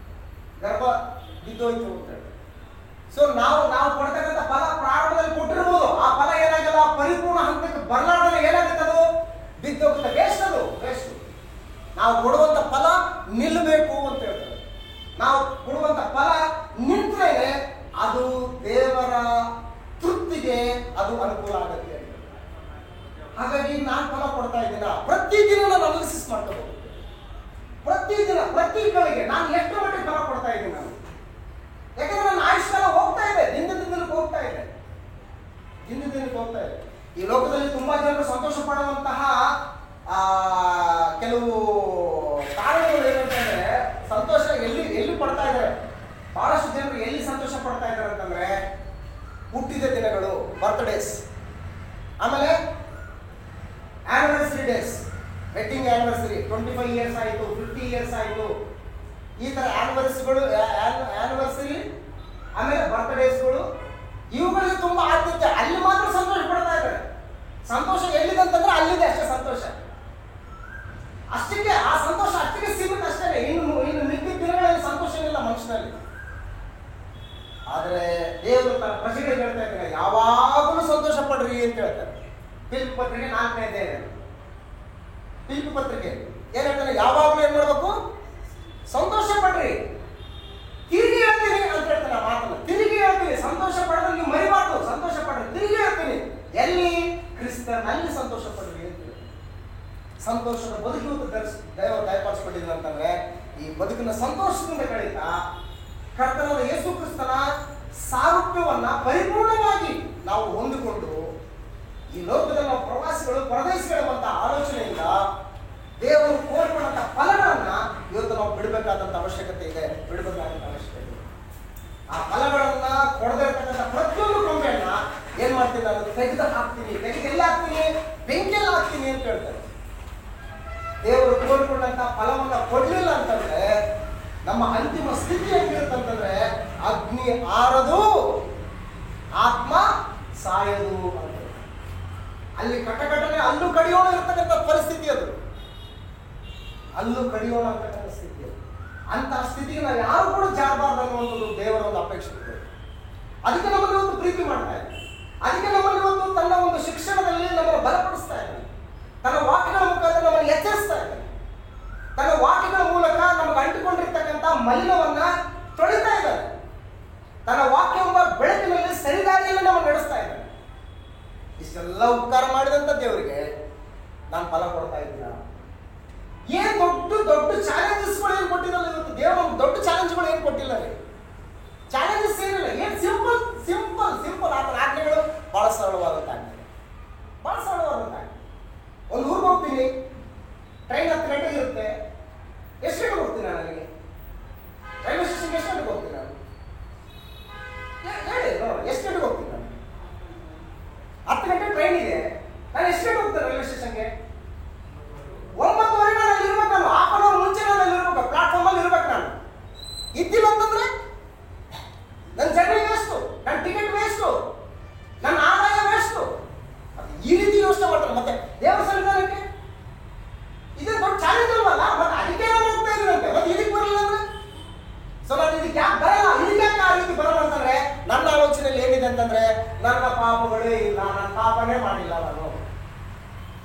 Speaker 1: ಗರ್ಭ ಬಿದ್ದೋಯ್ತು ಅಂತ ಹೇಳಿ. ಸೊ ನಾವು ಕೊಡ್ತಕ್ಕಂಥ ಫಲ ಪ್ರಾರಂಭದಲ್ಲಿ ಕೊಟ್ಟಿರ್ಬೋದು, ಆ ಫಲ ಏನಾಗಲ್ಲ, ಪರಿಪೂರ್ಣ ಹಂತಕ್ಕೆ ಬರ್ಲಾರ್ದಲ್ಲಿ ಏನಾಗುತ್ತೆ? ಅದು ಬಿದ್ದೋಗುತ್ತೆ. ವೇಸ್ಟ್. ನಾವು ಕೊಡುವಂತ ಫಲ ನಿಲ್ಲಬೇಕು ಅಂತ ಹೇಳ್ತಾರೆ. ನಾವು ಕೊಡುವಂತ ಫಲ ನಿಂತರೆ ಅದು ದೇವರ ತೃಪ್ತಿಗೆ ಅದು ಅನುಕೂಲ ಆಗುತ್ತೆ. ಹಾಗಾಗಿ ನಾನು ಫಲ ಕೊಡ್ತಾ ಇದ್ದೀನ, ಪ್ರತಿದಿನ ನಾನು ಅನಾಲಿಸಿಸ್ ಮಾಡ್ಕೋಬಹುದು. ಪ್ರತಿ ಗಳಿಗೆ ನಾನು ಎಷ್ಟು ಮಟ್ಟಿಗೆ ಫಲ ಕೊಡ್ತಾ ಇದ್ದೀನಿ ನಾನು. ಯಾಕಂದ್ರೆ ನನ್ನ ಆಯುಷ್ಕಾಲ ಹೋಗ್ತಾ ಇದೆ, ದಿನಕ್ಕೆ ಹೋಗ್ತಾ ಇದೆ. ಈ ಲೋಕದಲ್ಲಿ ತುಂಬಾ ಜನರು ಸಂತೋಷ ಪಡುವಂತಹ ಕೆಲವು ಕಾರಣಗಳು ಏನಂತಂದ್ರೆ, ಸಂತೋಷ ಎಲ್ಲಿ ಪಡ್ತಾ ಇದ್ದಾರೆ, ಬಹಳಷ್ಟು ಜನರು ಎಲ್ಲಿ ಸಂತೋಷ ಪಡ್ತಾ ಇದ್ದಾರೆ ಅಂತಂದ್ರೆ ಹುಟ್ಟಿದ ದಿನಗಳು, ಬರ್ತ್ಡೇಸ್, ಆಮೇಲೆ anniversary days, wedding anniversary 25 years ಆಯಿತು, 50 ಇಯರ್ಸ್ ಆಯಿತು. ಈ ಥರ ಆನಿವರ್ಸರಿ ಆಮೇಲೆ ಬರ್ತ್ಡೇಸ್ಗಳು, ಇವುಗಳಿಗೆ ತುಂಬ ಆದ್ಯತೆ. ಅಲ್ಲಿ ಮಾತ್ರ ಸಂತೋಷ ಪಡ್ತಾ ಇದ್ದಾರೆ. ಸಂತೋಷ ಎಲ್ಲಿದೆ ಅಂತಂದ್ರೆ ಅಲ್ಲಿದೆ ಅಷ್ಟೇ ಸಂತೋಷ. ಅಷ್ಟಕ್ಕೆ ಆ ಸಂತೋಷ ಅಷ್ಟಕ್ಕೆ ಸೀಮಿತ ಅಷ್ಟೇ. ಇನ್ನು ಮಿಕ್ಕಿದ ದಿನಗಳಲ್ಲಿ ಸಂತೋಷ ಇಲ್ಲ ಮನುಷ್ಯನಲ್ಲಿ. ಆದರೆ ದೇವರು ತನ್ನ ಪ್ರಜೆಗಳಿಗೆ ಹೇಳ್ತಾ ಇದ್ದಾರೆ, ಯಾವಾಗಲೂ ಸಂತೋಷ ಪಡ್ರಿ ಅಂತ ಹೇಳ್ತಾರೆ. ಫಿಲಿಪ್ ಪತ್ರಿಕೆ 4ನೇ ಅಧ್ಯಾಯ. ಫಿಲಿಪ್ ಪತ್ರಿಕೆ ಏನ್ ಹೇಳ್ತಾನೆ? ಯಾವಾಗಲೂ ಏನ್ ಮಾಡ್ಬೇಕು? ಸಂತೋಷ ಪಡ್ರಿ. ತಿರುಗಿ ಹೇಳ್ತೀನಿ ಅಂತ ಹೇಳ್ತಾನೆ. ಆ ಮಾತನ್ನ ತಿರುಗಿ ಹೇಳ್ತೀನಿ. ಸಂತೋಷ ಪಡೆದ್ರೆ ನೀವು ಮರಿಬಾರ್ದು. ಸಂತೋಷ ಪಡ್ರಿ, ತಿರುಗಿ ಹೇಳ್ತೀನಿ. ಎಲ್ಲಿ? ಕ್ರಿಸ್ತನಲ್ಲಿ ಸಂತೋಷ ಪಡ್ರಿ ಅಂತ ಹೇಳಿ. ಸಂತೋಷದ ಬದುಕು ದೈವ ದಯಪಾಲಿಸ್ಕೊಂಡಿದ್ರು ಅಂತಂದ್ರೆ ಈ ಬದುಕಿನ ಸಂತೋಷದಿಂದ ಕಳೀತಾ ಕರ್ತನಾದ ಯೇಸು ಕ್ರಿಸ್ತನ ಸಾರೂಪ್ಯವನ್ನ ಪರಿಪೂರ್ಣವಾಗಿ ನಾವು ಹೊಂದಿಕೊಂಡು ಈ ಲೋಕದಲ್ಲಿ ನಾವು ಪ್ರವಾಸಿಗಳು, ಪರದೇಶಿಗಳೆಂಬಂತ ಆಲೋಚನೆಯಿಂದ ದೇವರು ಕೋರ್ಕೊಂಡಂತ ಫಲಗಳನ್ನ ಇವತ್ತು ನಾವು ಬಿಡಬೇಕಾದಂತ ಅವಶ್ಯಕತೆ ಇದೆ. ಆ ಫಲಗಳನ್ನ ಕೊಡದೇ ಇರ್ತಕ್ಕಂಥ ಪ್ರತಿಯೊಂದು ಕೊಂಬೆಯನ್ನ ಏನ್ ಮಾಡ್ತೀನಿ? ನಾನು ತೆಗೆದು ಹಾಕ್ತೀನಿ. ಎಲ್ಲಿ ಹಾಕ್ತೀನಿ? ಬೆಂಕಿಯಲ್ಲಿ ಹಾಕ್ತೀನಿ ಅಂತ ಹೇಳ್ತಾರೆ. ದೇವರು ಕೋರ್ಕೊಂಡಂತ ಫಲವನ್ನ ಕೊಡ್ಲಿಲ್ಲ ಅಂತಂದ್ರೆ ನಮ್ಮ ಅಂತಿಮ ಸ್ಥಿತಿ ಹೇಗಿರುತ್ತಂತಂದ್ರೆ ಅಗ್ನಿ ಆರದು, ಆತ್ಮ ಸಾಯದು ಅಂತ. ಅಲ್ಲಿ ಕಟಕಟನೆ ಅಲ್ಲೂ ಕಡಿಯೋಣ ಇರ್ತಕ್ಕಂಥ ಪರಿಸ್ಥಿತಿ ಅದು. ಅಲ್ಲೂ ಕಡಿಯೋಣ ಅಂತಕ್ಕಂಥ ಸ್ಥಿತಿ ಅದು. ಅಂತಹ ಸ್ಥಿತಿಗೆ ನಾವು ಯಾರು ಕೂಡ ಜಾರಬಾರ್ದು ಅನ್ನುವಂಥದ್ದು ದೇವರ ಒಂದು ಅಪೇಕ್ಷೆ ಇದೆ. ಅದಕ್ಕೆ ನಮ್ಮಲ್ಲಿ ಒಂದು ಪ್ರೀತಿ ಮಾಡ್ತಾ ಇದೆ. ಅದಕ್ಕೆ ನಮ್ಮಲ್ಲಿ ಒಂದು ತನ್ನ ಒಂದು ಶಿಕ್ಷಣದಲ್ಲಿ ನಮ್ಮನ್ನು ಬಲಪಡಿಸ್ತಾ ಇದೆ. ತನ್ನ ವಾಕ್ಯಗಳ ಮುಖಾಂತರ ನಮ್ಮನ್ನು ಎಚ್ಚರಿಸ್ತಾ ಇದೆ. ತನ್ನ ವಾಕ್ಯಗಳ ಮೂಲಕ ನಮಗೆ ಅಂಟಿಕೊಂಡಿರ್ತಕ್ಕಂಥ ಮಲಿನವನ್ನ ತೊಳಿತಾ ಇದ್ದಾರೆ. ತನ್ನ ವಾಕ್ಯ ಎಂಬ ಬೆಳಕಿನಲ್ಲಿ ಸರಿದಾರಿಯಲ್ಲಿ ನಮ್ಮನ್ನು ನಡೆಸ್ತಾ ಇದ್ದಾರೆ. ಇಷ್ಟೆಲ್ಲ ಉಪಕಾರ ಮಾಡಿದಂತ ದೇವರಿಗೆ ನಾನು ಫಲ ಕೊಡ್ತಾ ಇದ್ದೀನ. ಏನ್ ದೊಡ್ಡ ಚಾಲೆಂಜಸ್ಗಳು ಏನ್ ಕೊಟ್ಟಿರಲ್ಲ ಇವತ್ತು. ದೇವರು ದೊಡ್ಡ ಚಾಲೆಂಜ್ಗಳು ಏನ್ ಕೊಟ್ಟಿಲ್ಲ ರೀ. ಚಾಲೆಂಜಸ್ ಏನಿಲ್ಲ. ಏನ್ ಸಿಂಪಲ್ ಆತನ ಆಜ್ಞೆಗಳು ಬಹಳ ಸರಳವಾದಂತ ಆಜ್ಞೆ. ಒಂದು ಊರಿಗೆ ಹೋಗ್ತೀನಿ, ಟ್ರೈನ್ 10 ಗಂಟೆಗೆ ಇರುತ್ತೆ. ಎಷ್ಟು ಗಂಟೆಗೆ ಹೋಗ್ತೀನಿ ನಾನು? ಅಲ್ಲಿಗೆ ರೈಲ್ವೆ ಸ್ಟೇಷನ್ಗೆ ಎಷ್ಟು ಗಂಟೆಗೆ ಹೋಗ್ತೀನಿ ನಾನು? ಹೇಳಿ ನೋಡೋಣ, ಎಷ್ಟು ಗಂಟೆಗೆ ಹೋಗ್ತೀನಿ ನಾನು? 10 ಗಂಟೆ ಟ್ರೈನ್ ಇದೆ. ನಾನು ಎಷ್ಟು ಗಂಟೆ ಹೋಗ್ತೇನೆ ರೈಲ್ವೆ ಸ್ಟೇಷನ್ಗೆ? 9:30 ನಾನು ಅಲ್ಲಿ ಇರ್ಬೇಕು. ನಾನು ಹಾಫ್ ಅನ್ ಅವರ್ ಮುಂಚೆ ನಾನು ಅಲ್ಲಿ ಇರ್ಬೇಕು, ಪ್ಲಾಟ್ಫಾರ್ಮ್ ಅಲ್ಲಿ ಇರ್ಬೇಕು. ನಾನು ಇದ್ದಿಲ್ಲ ಅಂತಂದ್ರೆ ನನ್ನ ಜರ್ನಿ ವೇಸ್ಟು, ನನ್ನ ಟಿಕೆಟ್ ವೇಸ್ಟು, ನನ್ನ ಆದಾಯ ವೇಸ್ಟು. ಈ ರೀತಿ ಪಾಪನೇ ಮಾಡಿಲ್ಲ ನಾನು,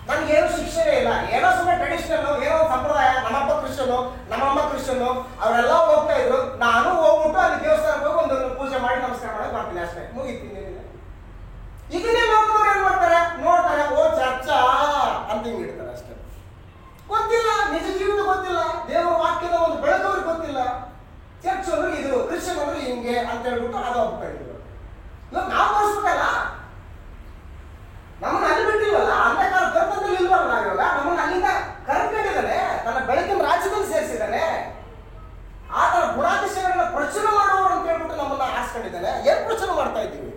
Speaker 1: ನನ್ಗೇನು ಶಿಕ್ಷೆನೇ ಇಲ್ಲ, ಏನೋ ಸುಮ್ಮನೆ ಟ್ರೆಡಿಷನಲ್, ಏನೋ ಸಂಪ್ರದಾಯ, ನಮ್ಮಪ್ಪ ಕ್ರಿಶ್ಚನು ನಮ್ಮಮ್ಮ ಕ್ರಿಶ್ಚನು ಅವರೆಲ್ಲ ಹೋಗ್ತಾ ಇದ್ರು, ನಾನು ಹೋಗ್ಬಿಟ್ಟು ಅಲ್ಲಿ ದೇವಸ್ಥಾನಕ್ಕೆ ಹೋಗಿ ಒಂದು ಪೂಜೆ ಮಾಡಿ ನಮಸ್ಕಾರ ಮಾಡಕ್ಕೆ ಬರ್ತೀನಿ ಅಷ್ಟೇ, ಮುಗಿತೀನಿ. ಇದನ್ನೇ ನೋಡಿದವ್ರು ಏನ್ ಮಾಡ್ತಾರೆ, ನೋಡ್ತಾರೆ, ಓ ಚರ್ಚಾ ಅಂತ ಹಿಂಗೆ ಇಡ್ತಾರೆ ಅಷ್ಟೇ. ಗೊತ್ತಿಲ್ಲ, ನಿಜ ಜೀವನ ಗೊತ್ತಿಲ್ಲ, ದೇವರ ವಾಕ್ಯದ ಒಂದು ಬೆಳಕವ್ರಿಗೆ ಗೊತ್ತಿಲ್ಲ. ಚರ್ಚ್ ಅಂದ್ರೆ ಇದು, ಕ್ರಿಶ್ಚಿಯನ್ ಅಂದ್ರೆ ಹಿಂಗೆ ಅಂತ ಹೇಳ್ಬಿಟ್ಟು ಅದು ಒಪ್ಕೊಂಡಿದ್ರು. ಇವಾಗ ನಾವು ತೋರಿಸ್ಬೇಕಲ್ಲ, ನಮ್ಮನ್ನ ಅಲ್ಲಿ ಬಿಟ್ಟಿಲ್ವಲ್ಲ, ಅಂಧಕಾರ ಗರ್ಭದಲ್ಲಿ ಇಲ್ವಲ್ಲ ನಾವಿವಾಗ, ನಮ್ಮನ್ನ ಅಲ್ಲಿಂದ ಕರ್ಕೊಂಡಿದ್ದಾನೆ, ತನ್ನ ಬೆಳಕಿನ ರಾಜ್ಯದಲ್ಲಿ ಸೇರಿಸಿದ್ದಾನೆ, ಆತನ ಗುಣಾತಿಶಯಗಳನ್ನ ಪ್ರಚುರ ಮಾಡುವವರು ಅಂತ ಹೇಳ್ಬಿಟ್ಟು ನಮ್ಮನ್ನ ಆರಿಸ್ಕೊಂಡಿದ್ದಾನೆ. ಏನ್ ಪ್ರಚುರ ಮಾಡ್ತಾ ಇದ್ದೀವಿ?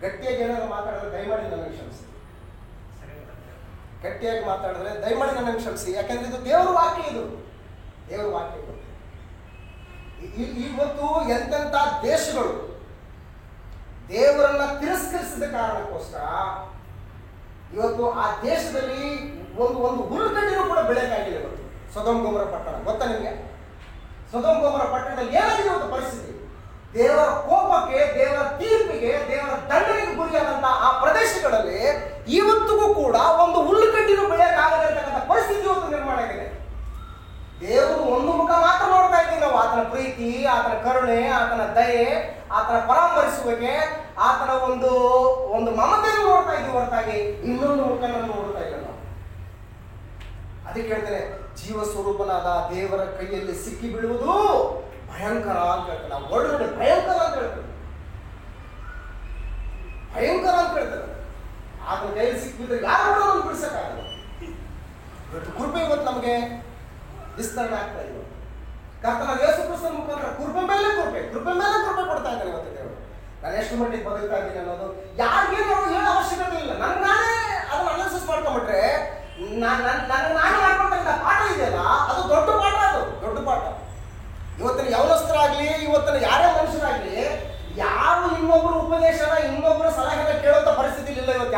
Speaker 1: ಗಟ್ಟಿಯಾಗಿ ಏನಾದ್ರು ಮಾತಾಡಿದ್ರೆ ದಯಮಾಡಿ ನನಗೆ ಕ್ಷಮಿಸಿ, ಗಟ್ಟಿಯಾಗಿ ಮಾತಾಡಿದ್ರೆ ದಯಮಾಡಿ ನನಗೆ ಕ್ಷಮಿಸಿ. ಯಾಕಂದ್ರೆ ಇದು ದೇವರ ವಾಕ್ಯ, ಇದು ದೇವರ ವಾಕ್ಯ. ಇವತ್ತು ಎಂತೆಂಥ ದೇಶಗಳು ದೇವರನ್ನ ತಿರಸ್ಕರಿಸಿದ ಕಾರಣಕ್ಕೋಸ್ಕರ ಇವತ್ತು ಆ ದೇಶದಲ್ಲಿ ಒಂದು ಹುಲ್ಲುಗಡ್ಡಿನೂ ಕೂಡ ಬೆಳೆಯಕ್ಕಾಗಿಲ್ಲ. ಇವತ್ತು ಸೊದೋಮ್ ಗೊಮೋರ ಪಟ್ಟಣ ಗೊತ್ತಾ ನಿಮಗೆ? ಸೊದೋಮ್ ಗೊಮೋರ ಪಟ್ಟಣದಲ್ಲಿ ಏನಾಗಿದೆ ಇವತ್ತು ಪರಿಸ್ಥಿತಿ? ದೇವರ ಕೋಪಕ್ಕೆ, ದೇವರ ತೀರ್ಪಿಗೆ, ದೇವರ ದಂಡನೆಗೆ ಗುರಿಯಾದಂತಹ ಆ ಪ್ರದೇಶಗಳಲ್ಲಿ ಇವತ್ತಿಗೂ ಕೂಡ ಒಂದು ಹುಲ್ಲುಗಡ್ಡಿನೂ ಬೆಳೆಯಕ್ಕಾಗದಿರ್ತಕ್ಕಂಥ ಪರಿಸ್ಥಿತಿ ಇವತ್ತು ನಿರ್ಮಾಣ ಆಗಿದೆ. ದೇವರು ಒಂದು ಮುಖ ಮಾತ್ರ ನೋಡ್ತಾ ಇದ್ದೀವಿ ನಾವು, ಆತನ ಪ್ರೀತಿ, ಆತನ ಕರುಣೆ, ಆತನ ದಯೆ, ಆತನ ಪರಾಮರಿಸುವಿಕೆ, ಆತನ ಒಂದು ಮಮತೆಯನ್ನು ನೋಡ್ತಾ ಇದ್ದೀವಿ ಹೊರತಾಗಿ ಇನ್ನೊಂದು ಮುಖನ ನೋಡ್ತಾ ಇಲ್ಲ ನಾವು. ಅದಕ್ಕೆ ಹೇಳ್ತೇನೆ, ಜೀವ ಸ್ವರೂಪನಾದ ದೇವರ ಕೈಯಲ್ಲಿ ಸಿಕ್ಕಿ ಬೀಳುವುದು ಭಯಂಕರ ಅಂತ ಹೇಳ್ತಾರೆ. ನಾವು ಹೊರಗಡೆ ಭಯಂಕರ ಅಂತ ಹೇಳ್ತೇವೆ, ಭಯಂಕರ ಅಂತ ಹೇಳ್ತಾರೆ. ಆತನ ಕೈಯಲ್ಲಿ ಸಿಕ್ಕಿಬಿಟ್ರೆ ಯಾರು ಕೂಡ ನಮ್ಗೆ ಬಿಡಿಸಕ್ಕಾಗಲ್ಲ. ಇವತ್ತು ಕೃಪೆ ಇವತ್ತು ನಮಗೆ ವಿಸ್ತರಣೆ ಆಗ್ತಾ ಇದೆ. ಕರ್ತನ ಯೇಸು ಕ್ರಿಸ್ತನ ಮುಖಾಂತರ ಕೃಪೆ ಮೇಲೆ ಕೃಪೆ ಕೊಡ್ತಾ ಇದ್ದಾನೆ ಇವತ್ತು ದೇವರು. ನಾನು ಎಷ್ಟು ಮಟ್ಟಿಗೆ ಬದುಕ್ತಾ ಇದ್ದೀನಿ ಅನ್ನೋದು ಯಾರಿಗೇನು ಹೇಳೋ ಅವಶ್ಯಕತೆ ಇಲ್ಲ. ನಾನೇ ಅದನ್ನ ಅನಾಲಿಸಿಸ್ ಮಾಡ್ಕೊಂಡ್ಬಿಟ್ರೆ ನಾನು ಮಾಡ್ಕೊಂಡ ಪಾಠ ಇದೆಯಲ್ಲ, ಅದು ದೊಡ್ಡ ಪಾಠ, ಅದು ದೊಡ್ಡ ಪಾಠ. ಇವತ್ತಿನ ಯೌವನಸ್ಥರಾಗ್ಲಿ, ಇವತ್ತಿನ ಯಾರೇ ಮನುಷ್ಯರಾಗ್ಲಿ, ಯಾರು ಇನ್ನೊಬ್ಬರು ಉಪದೇಶನ, ಇನ್ನೊಬ್ಬರು ಸಲಹೆನ ಕೇಳುವಂತ ಪರಿಸ್ಥಿತಿ ಇಲ್ಲ ಇವತ್ತು.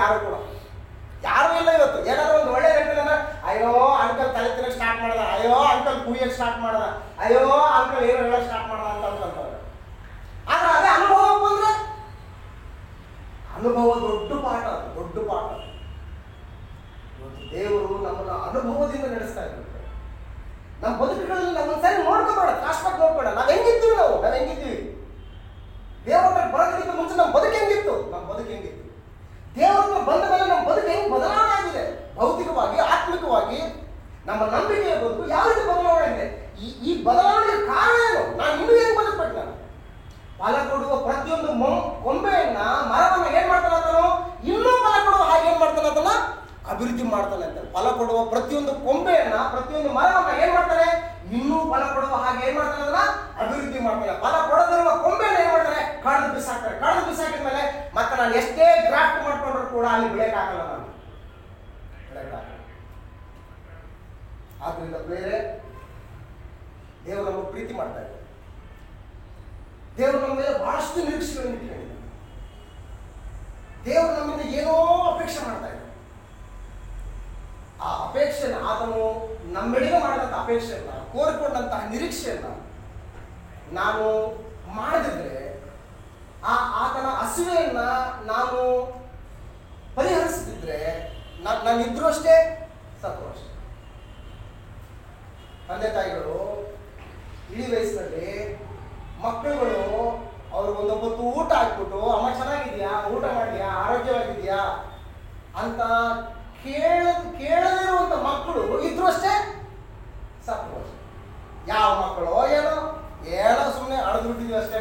Speaker 1: ಯಾರು ಇಲ್ಲ ಇವತ್ತು. ಏನಾದ್ರು ಒಂದು ಒಳ್ಳೆ ಹೇಳ್ತಾನ, ಅಯ್ಯೋ ಅಂಕಲ್ ತಲೆ ತಿನ್ನಕ್ ಸ್ಟಾರ್ಟ್ ಮಾಡ್ದ, ಅಯ್ಯೋ ಅಂಕಲ್ ಕುಯ್ಯಕ್ ಸ್ಟಾರ್ಟ್ ಮಾಡ್ದ, ಅಯ್ಯೋ ಅಂಕಲ್ ಏನೋ ಹೇಳಕ್ ಸ್ಟಾರ್ಟ್ ಮಾಡ್ದ ಅಂತಂದ್ರೆ, ಆದ್ರೆ ಅದೇ ಅನುಭವ ಬಂದ್ರೆ ಅನುಭವ ದೊಡ್ಡ ಪಾಠ, ಅದು ದೊಡ್ಡ ಪಾಠ. ಇವತ್ತು ದೇವರು ನಮ್ಮನ್ನ ಅನುಭವದಿಂದ ನಡೆಸ್ತಾ ಇದ್ದಾರೆ. ನಮ್ಮ ಬದುಕುಗಳಲ್ಲಿ ನಮ್ಮನ್ನ ಸರಿ ನೋಡ್ಕೋಬೇಡ, ಕಾಶ್ಮಕ್ ನೋಡ್ಬೇಡ. ನಾವ್ ಹೆಂಗಿದ್ದೀವಿ ದೇವರ ಬರೋದಕ್ಕಿಂತ ಮುಂಚೆ ನಮ್ಮ ಬದುಕು ಹೆಂಗಿತ್ತು, ದೇವರನ್ನ ಬಂದ ಮೇಲೆ ನಮ್ಮ ಬದುಕು ಹೆಂಗ್ ಬದಲಾವಣೆ ಆಗಿದೆ, ಭೌತಿಕವಾಗಿ, ಆತ್ಮಿಕವಾಗಿ, ನಮ್ಮ ನಂಬಿಕೆಯ ಬದುಕು ಯಾವ ರೀತಿ ಬದಲಾವಣೆ ಇದೆ. ಈ ಬದಲಾವಣೆಯ ಕಾರಣ ಏನು? ನಾನು ಇನ್ನೂ ಹೆಂಗ್ ಬದುಕ್ಬೇಕು? ನಾನು ಫಲ ಕೊಡುವ ಪ್ರತಿಯೊಂದು ಕೊಂಬೆಯನ್ನ, ಮರವನ್ನ ಏನ್ ಮಾಡ್ತಾನೆ ಆತನು? ಇನ್ನೂ ಫಲ ಕೊಡುವ ಹಾಗೆ ಏನ್ ಮಾಡ್ತಾನೆ ಆತನ? ಅಭಿವೃದ್ಧಿ ಮಾಡ್ತಾನೆ ಅಂತ. ಫಲ ಕೊಡುವ ಪ್ರತಿಯೊಂದು ಕೊಂಬೆಯನ್ನ, ಪ್ರತಿಯೊಂದು ಮರವನ್ನ ಏನ್ ಮಾಡ್ತಾನೆ? ಇನ್ನೂ ಫಲ ಕೊಡುವ ಹಾಗೆ ಏನ್ ಮಾಡ್ತಾನೆ ಅದನ್ನ? ಅಭಿವೃದ್ಧಿ ಮಾಡ್ತಾನೆ. ಫಲ ಕೊಡದಿರುವ ಕೊಂಬೆಯನ್ನ ಏನ್ ಮಾಡ್ತಾರೆ? ಕಳೆದು ಬಿಸಾಕಿದ ಮೇಲೆ ಮತ್ತೆ ನಾನು ಎಷ್ಟೇ ಗ್ರಾಫ್ಟ್ ಮಾಡ್ಕೊಂಡ್ರು ಕೂಡ ಅಲ್ಲಿ ಬೆಳೆಯಕ್ಕಾಗಲ್ಲ, ನಾನು ಬೆಳೆಯಕ್ಕಾಗಲ್ಲ. ಆದ್ರಿಂದ ಬೇರೆ ದೇವರು ನಮಗೆ ಪ್ರೀತಿ ಮಾಡ್ತಾ ಇದ್ದಾರೆ. ದೇವರು ನಮ್ಮ ಮೇಲೆ ಬಹಳಷ್ಟು ನಿರೀಕ್ಷೆಗಳನ್ನು ಇಟ್ಕೊಂಡಿದ್ದಾರೆ. ದೇವರು ನಮ್ಮಿಂದ ಏನೋ ಅಪೇಕ್ಷೆ ಮಾಡ್ತಾ ಇದ್ದಾರೆ. ಆ ಅಪೇಕ್ಷೆನ ಆತನು ನಮ್ಮೆಡೆಗೆ ಮಾಡಿದಂಥ ಅಪೇಕ್ಷೆಯನ್ನ, ಕೋರಿಕೊಂಡಂತಹ ನಿರೀಕ್ಷೆಯನ್ನ ನಾನು ಮಾಡದಿದ್ರೆ, ಆತನ ಹಸಿವೆಯನ್ನ ನಾನು ಪರಿಹರಿಸದಿದ್ರೆ, ನಾನಿದ್ರು ಅಷ್ಟೇ, ಸತ್ರು ಅಷ್ಟೇ. ತಂದೆ ತಾಯಿಗಳು ಇಳಿ ವಯಸ್ಸಿನಲ್ಲಿ ಮಕ್ಕಳುಗಳು ಅವ್ರಿಗೆ ಒಂದೊಬ್ಬತ್ತು ಊಟ ಹಾಕ್ಬಿಟ್ಟು, ಅಮ್ಮ ಚೆನ್ನಾಗಿದ್ಯಾ, ಊಟ ಮಾಡಿದ್ಯಾ, ಆರೋಗ್ಯವಾಗಿದ್ಯಾ ಅಂತ ಕೇಳದಿರುವಂತ ಮಕ್ಕಳು ಇದ್ರು ಅಷ್ಟೇ, ಸತ್ರು ಅಷ್ಟೇ. ಯಾವ ಮಕ್ಕಳು ಏನೋ ಸುಮ್ಮನೆ ಅಳದು ಬಿಟ್ಟಿದ್ವಿ ಅಷ್ಟೇ,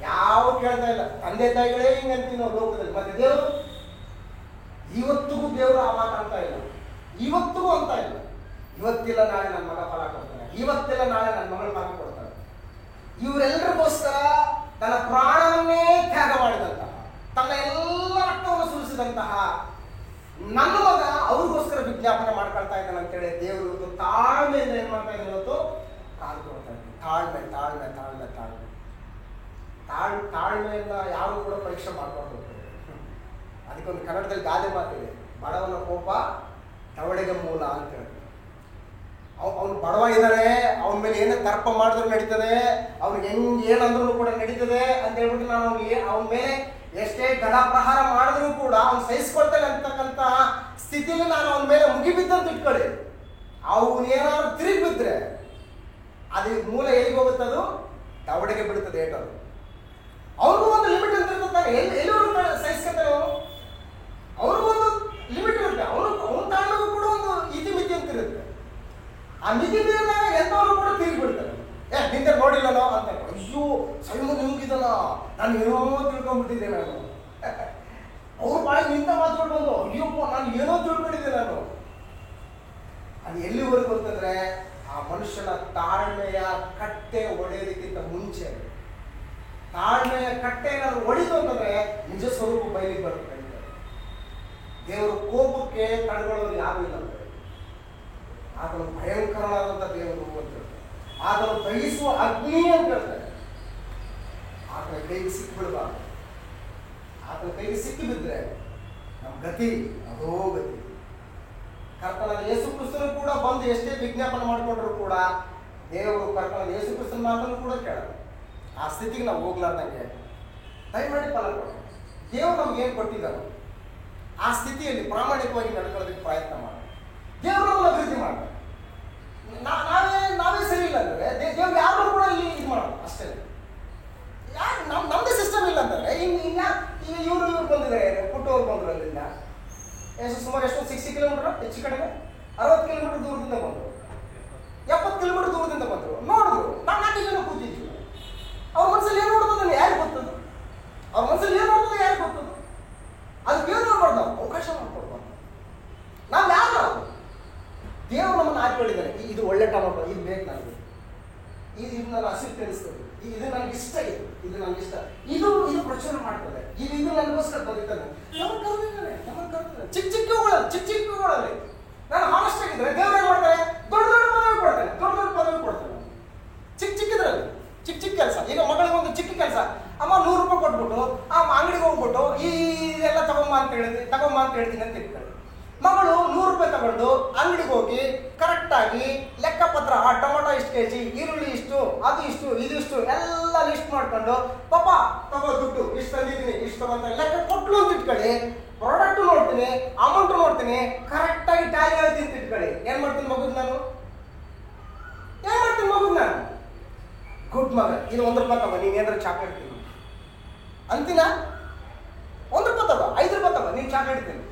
Speaker 1: ಯಾವ ಕೇಳ್ತಾ ಇಲ್ಲ. ತಂದೆ ತಾಯಿಗಳೇ ಹಿಂಗಂತೀವಿ ನಾವು ಲೋಕದಲ್ಲಿ. ಮತ್ತೆ ದೇವರು ಇವತ್ತಿಗೂ ದೇವರು ಆ ಮಾತಾಡ್ತ ಇಲ್ಲ, ಇವತ್ತಿಗೂ ಅಂತ ಇಲ್ಲ. ಇವತ್ತಿಲ್ಲ ನಾಳೆ ನನ್ನ ಮಗ ಫಲ ಕೊಡ್ತಾನೆ, ಇವತ್ತಿಲ್ಲ ನಾಳೆ ನನ್ನ ಮಗಳ ಫಲ ಕೊಡ್ತಾನೆ. ಇವರೆಲ್ಲರಿಗೋಸ್ಕರ ತನ್ನ ಪ್ರಾಣವನ್ನೇ ತ್ಯಾಗ ಮಾಡಿದಂತಹ, ತನ್ನ ಎಲ್ಲ ರಕ್ತವನ್ನು ಸುರಿಸಿದಂತಹ ನನ್ನ ಮಗ ಅವ್ರಿಗೋಸ್ಕರ ವಿಜ್ಞಾಪನೆ ಮಾಡ್ಕೊಳ್ತಾ ಇದ್ದಾನೆ ಅಂತೇಳಿ ದೇವರು ಇವತ್ತು ತಾಳ್ಮೆಯಿಂದ ಏನ್ ಮಾಡ್ತಾ ಇದ್ದಾನೆ? ಇವತ್ತು ಕಾಲ್ಕೊಳ್ತಾ ಇದ್ದಾನೆ. ತಾಳ್ಮೆಯನ್ನ ಯಾರು ಕೂಡ ಪರೀಕ್ಷೆ ಮಾಡ್ಕೊಂಡು ಹೋಗ್ತಾರೆ. ಅದಕ್ಕೊಂದು ಕನ್ನಡದಲ್ಲಿ ಗಾದೆ ಮಾತಿದೆ, ಬಡವನ ಕೋಪ ತವಡೆಗೆ ಮೂಲ ಅಂತ ಹೇಳಿ. ಅವನು ಬಡವ ಇದ್ದಾನೆ, ಅವನ ಮೇಲೆ ಏನೇ ತರ್ಪ ಮಾಡಿದ್ರು ನಡೀತದೆ, ಅವ್ನಿಗೆ ಏನಂದ್ರೂ ಕೂಡ ನಡೀತದೆ ಅಂತ ಹೇಳ್ಬಿಟ್ಟು ನಾನು ಅವನ ಮೇಲೆ ಎಷ್ಟೇ ಗಡ ಪ್ರಹಾರ ಮಾಡಿದ್ರು ಕೂಡ ಅವ್ನು ಸಹಿಸ್ಕೊಳ್ತಾನೆ ಅಂತಕ್ಕಂಥ ಸ್ಥಿತಿಯಲ್ಲಿ ನಾನು ಅವನ ಮೇಲೆ ಮುಗಿಬಿದ್ದಂತ ಇಟ್ಕೊಳ್ಳಿ. ಅವನೇನಾದ್ರು ತಿರುಗಿ ಬಿದ್ದರೆ ಅದು ಮೂಲ ಎಲ್ಲಿಗೆ ಹೋಗುತ್ತದು? ದವಡೆಗೆ ಬಿಡುತ್ತದೆ ಏಟದು. ಅವ್ರಿಗೂ ಒಂದು ಲಿಮಿಟ್ ಅಂತ ಇರ್ತಾನೆ. ಎಲ್ಲಿವರೆಗೂ ಸಹಿಸ್ಕೊತಾನೆ ಅವನು? ಅವ್ರಿಗೂ ಒಂದು ಲಿಮಿಟ್ ಇರುತ್ತೆ. ಅವನ ತಾಂಡಗೂ ಕೂಡ ಒಂದು ಇತಿಮಿತಿ ಅಂತ ಇರುತ್ತೆ. ಆ ಮಿತಿ ಮೀರಿದಾಗ ಎಂಥವ್ರು ಕೂಡ ತಿರುಗಿ ಬಿಡ್ತಾರೆ. ಹಿಂದೆ ನೋಡಿಲ್ಲನೋ ಅಂತ. ಅಯ್ಯೋ ಸೈಮನ್ ನಿಮ್ಗಿದಲ್ಲ, ನಾನು ಏನೋ ತಿಳ್ಕೊಂಡ್ಬಿಟ್ಟಿದ್ದೆ ನಾನು. ಅವ್ರು ಬಾಯಿ ನಿಂತ ಮಾತಾಡ್ಕೊಂಡು ಬಂದು ಅಯ್ಯಪ್ಪ ನಾನು ಏನೋ ತಿಳ್ಕೊಂಡಿದ್ದೆ ನಾನು. ಅದು ಎಲ್ಲಿವರೆಗೂ ಅಂತಂದ್ರೆ ಆ ಮನುಷ್ಯನ ತಾಳ್ಮೆಯ ಕಟ್ಟೆ ಒಡೆಯೋದಕ್ಕಿಂತ ಮುಂಚೆ, ತಾಳ್ಮೆಯ ಕಟ್ಟೆ ಏನಾದ್ರು ಒಡೆದು ಅಂತಂದ್ರೆ ನಿಜ ಸ್ವರೂಪ ಬಯಲಿಗೆ ಬರುತ್ತೆ. ದೇವರ ಕೋಪಕ್ಕೆ ತಡೆಕೊಳ್ಳೋದು ಯಾರು ಇಲ್ಲ ಅಂತ. ಆತನು ಭಯಂಕರನಾದಂಥ ದೇವರು ಅಂತ ಹೇಳ್ತಾರೆ. ಆತನು ದಹಿಸುವ ಅಗ್ನಿ ಅಂತ ಹೇಳ್ತಾರೆ. ಆತನ ಕೈಗೆ ಸಿಕ್ಬಿಡ್ಬಾರ್ದು. ಆತನ ಕೈಗೆ ಸಿಕ್ಕಿ ಬಿದ್ದರೆ ನಮ್ಮ ಗತಿ ಅದೋ ಗತಿ. ಕರ್ತನಾದ ಯೇಸು ಕ್ರಿಸ್ತನು ಕೂಡ ಬಂದು ಎಷ್ಟೇ ವಿಜ್ಞಾಪನೆ ಮಾಡಿಕೊಂಡ್ರು ಕೂಡ ದೇವರು ಕರ್ತನಾದ ಯೇಸು ಕ್ರಿಸ್ತನ ಮಾತನ್ನು ಕೂಡ ಕೇಳಲ್ಲ. ಆ ಸ್ಥಿತಿಗೆ ನಾವು ಹೋಗ್ಲಾರ್ದಂಗೆ ದಯಮಾಡಿ ಫಲ ಕೊಡ. ದೇವರು ನಮ್ಗೆ ಏನು ಕೊಟ್ಟಿದ್ದಾರೋ ಆ ಸ್ಥಿತಿಯಲ್ಲಿ ಪ್ರಾಮಾಣಿಕವಾಗಿ ನಡ್ಕೊಳ್ಳೋದಕ್ಕೆ ಪ್ರಯತ್ನ ಮಾಡಿ. ದೇವರು ನಮ್ಮನ್ನು ಅಭಿವೃದ್ಧಿ ಮಾಡ್ತಾರೆ. ನಾವೇ ಸರಿ ಇಲ್ಲ ಅಂದರೆ ದೇವ್ರು ಯಾರು ಕೂಡ ಇಲ್ಲಿ ಇದು ಮಾಡೋದು ಅಷ್ಟೇ. ಯಾರು ನಮ್ಮದೇ ಸಿಸ್ಟಮ್ ಇಲ್ಲ ಅಂತಂದರೆ ಈಗ ಇವರು ಬಂದಿದ್ದಾರೆ, ಪುಟ್ಟವ್ರು ಬಂದರು ಅಲ್ಲಿಂದ ಸುಮಾರು ಎಷ್ಟು 60 ಕಿಲೋಮೀಟರ್ ಹೆಚ್ಚು ಕಡಿಮೆ 60 ಕಿಲೋಮೀಟರ್ ದೂರದಿಂದ ಬಂದರು, 70 ಕಿಲೋಮೀಟರ್ ದೂರದಿಂದ ಬಂದರು. ನೋಡಿದ್ರು ನಾವು 4 ಜನ ಕೂತಿದ್ವಿ. ಅವ್ರ ಮನಸ್ಸಲ್ಲಿ ಏನು ನೋಡ್ತದೆ ಯಾರು ಗೊತ್ತದು? ಅವ್ರ ಮನಸ್ಸಲ್ಲಿ ಏನು ನೋಡ್ತದೆ ಯಾರು ಗೊತ್ತದು? ಅದು ದೇವ್ರು ಮಾಡ್ಬಾರ್ದು, ಅವಕಾಶ ಮಾಡ್ಕೊಡ್ಬಾರ್ದು. ನಾವು ಯಾರು? ನಾವು ದೇವ್ರು ನಮ್ಮನ್ನು ಹಾಕಿಕೊಂಡಿದ್ದಾನೆ. ಇದು ಒಳ್ಳೆ ಟೊಮೊಟೊ, ಇದು ಬೇಕು ನನಗೆ, ಇದು ನಾನು ಹಸಿರು ತಿಳಿಸ್ತದೆ, ಇದು ನನಗೆ ಇಷ್ಟ, ಇದು ನನಗೆ ಇಷ್ಟ, ಇದು ಪ್ರಚಾರ ಮಾಡ್ತದೆ, ಇದು ನನಗೋಸ್ಕರ ಬಂದಿದ್ದಾನೆ. ನಮ್ಮನ್ನು ಕರೆದಿದ್ದಾನೆ. ಚಿಕ್ಕಗಳಲ್ಲಿ ನಾನು ಹಾನೆಸ್ಟ್ ಆಗಿದ್ರೆ ದೇವ್ರು ಏನು ಮಾಡ್ತಾರೆ? ದೊಡ್ಡ ಪದವಿ ಕೊಡ್ತಾನೆ. ಚಿಕ್ಕದ್ರಲ್ಲಿ ಚಿಕ್ಕ ಕೆಲಸ. ಈಗ ಮಗಳಿಗೆ ಒಂದು ಚಿಕ್ಕ ಕೆಲಸ, ಅಮ್ಮ 100 ರೂಪಾಯಿ ಕೊಟ್ಬಿಟ್ಟು ಆ ಅಂಗಡಿಗೆ ಹೋಗ್ಬಿಟ್ಟು ಇದೆಲ್ಲ ತಗೊಂಬ ಅಂತ ಹೇಳ್ತೀನಿ ಅಂತ ಇರ್ತಾರೆ. ಮಗಳು 100 ರೂಪಾಯಿ ತಗೊಂಡು ಅಂಗಡಿಗೆ ಹೋಗಿ ಕರೆಕ್ಟಾಗಿ ಲೆಕ್ಕಪತ್ರ, ಆ ಟೊಮೊಟೊ ಇಷ್ಟು kg, ಈರುಳ್ಳಿ ಇಷ್ಟು, ಅದು ಇಷ್ಟು, ಇದು ಇಷ್ಟು ಎಲ್ಲ ಲಿಸ್ಟ್ ಮಾಡ್ಕೊಂಡು ಪಾಪ ತಗೋ ದುಡ್ಡು ಇಷ್ಟು ತಂದಿದ್ದೀನಿ ಇಷ್ಟು ತಗೊಂತ ಲೆಕ್ಕ ಕೊಟ್ಲು ಅಂತ ಇಟ್ಕೊಳ್ಳಿ. ಪ್ರಾಡಕ್ಟ್ ನೋಡ್ತೀನಿ, ಅಮೌಂಟ್ ನೋಡ್ತೀನಿ, ಕರೆಕ್ಟಾಗಿ ಟ್ಯಾಲಿ ಹೇಳ್ತೀನಿ ಅಂತ ಇಟ್ಕೊಳ್ಳಿ. ಏನು ಮಾಡ್ತೀನಿ ಮಗುಗೆ ನಾನು? ಗುಡ್ ಮಗ, ಇದು 1 ರೂಪಾಯಿ ತಗೋ, ನೀನು ಏನಾದ್ರು ಚಾಕ್ಲೇಟ್ ತಿನ್ನು ಅಂತೀನ? 1 ರೂಪಾಯಿ ತಗೋ, 5 ರೂಪಾಯಿ ತಗೋ, ನೀನು ಚಾಕ್ಲೇಟ್ ತಿನ್ನು.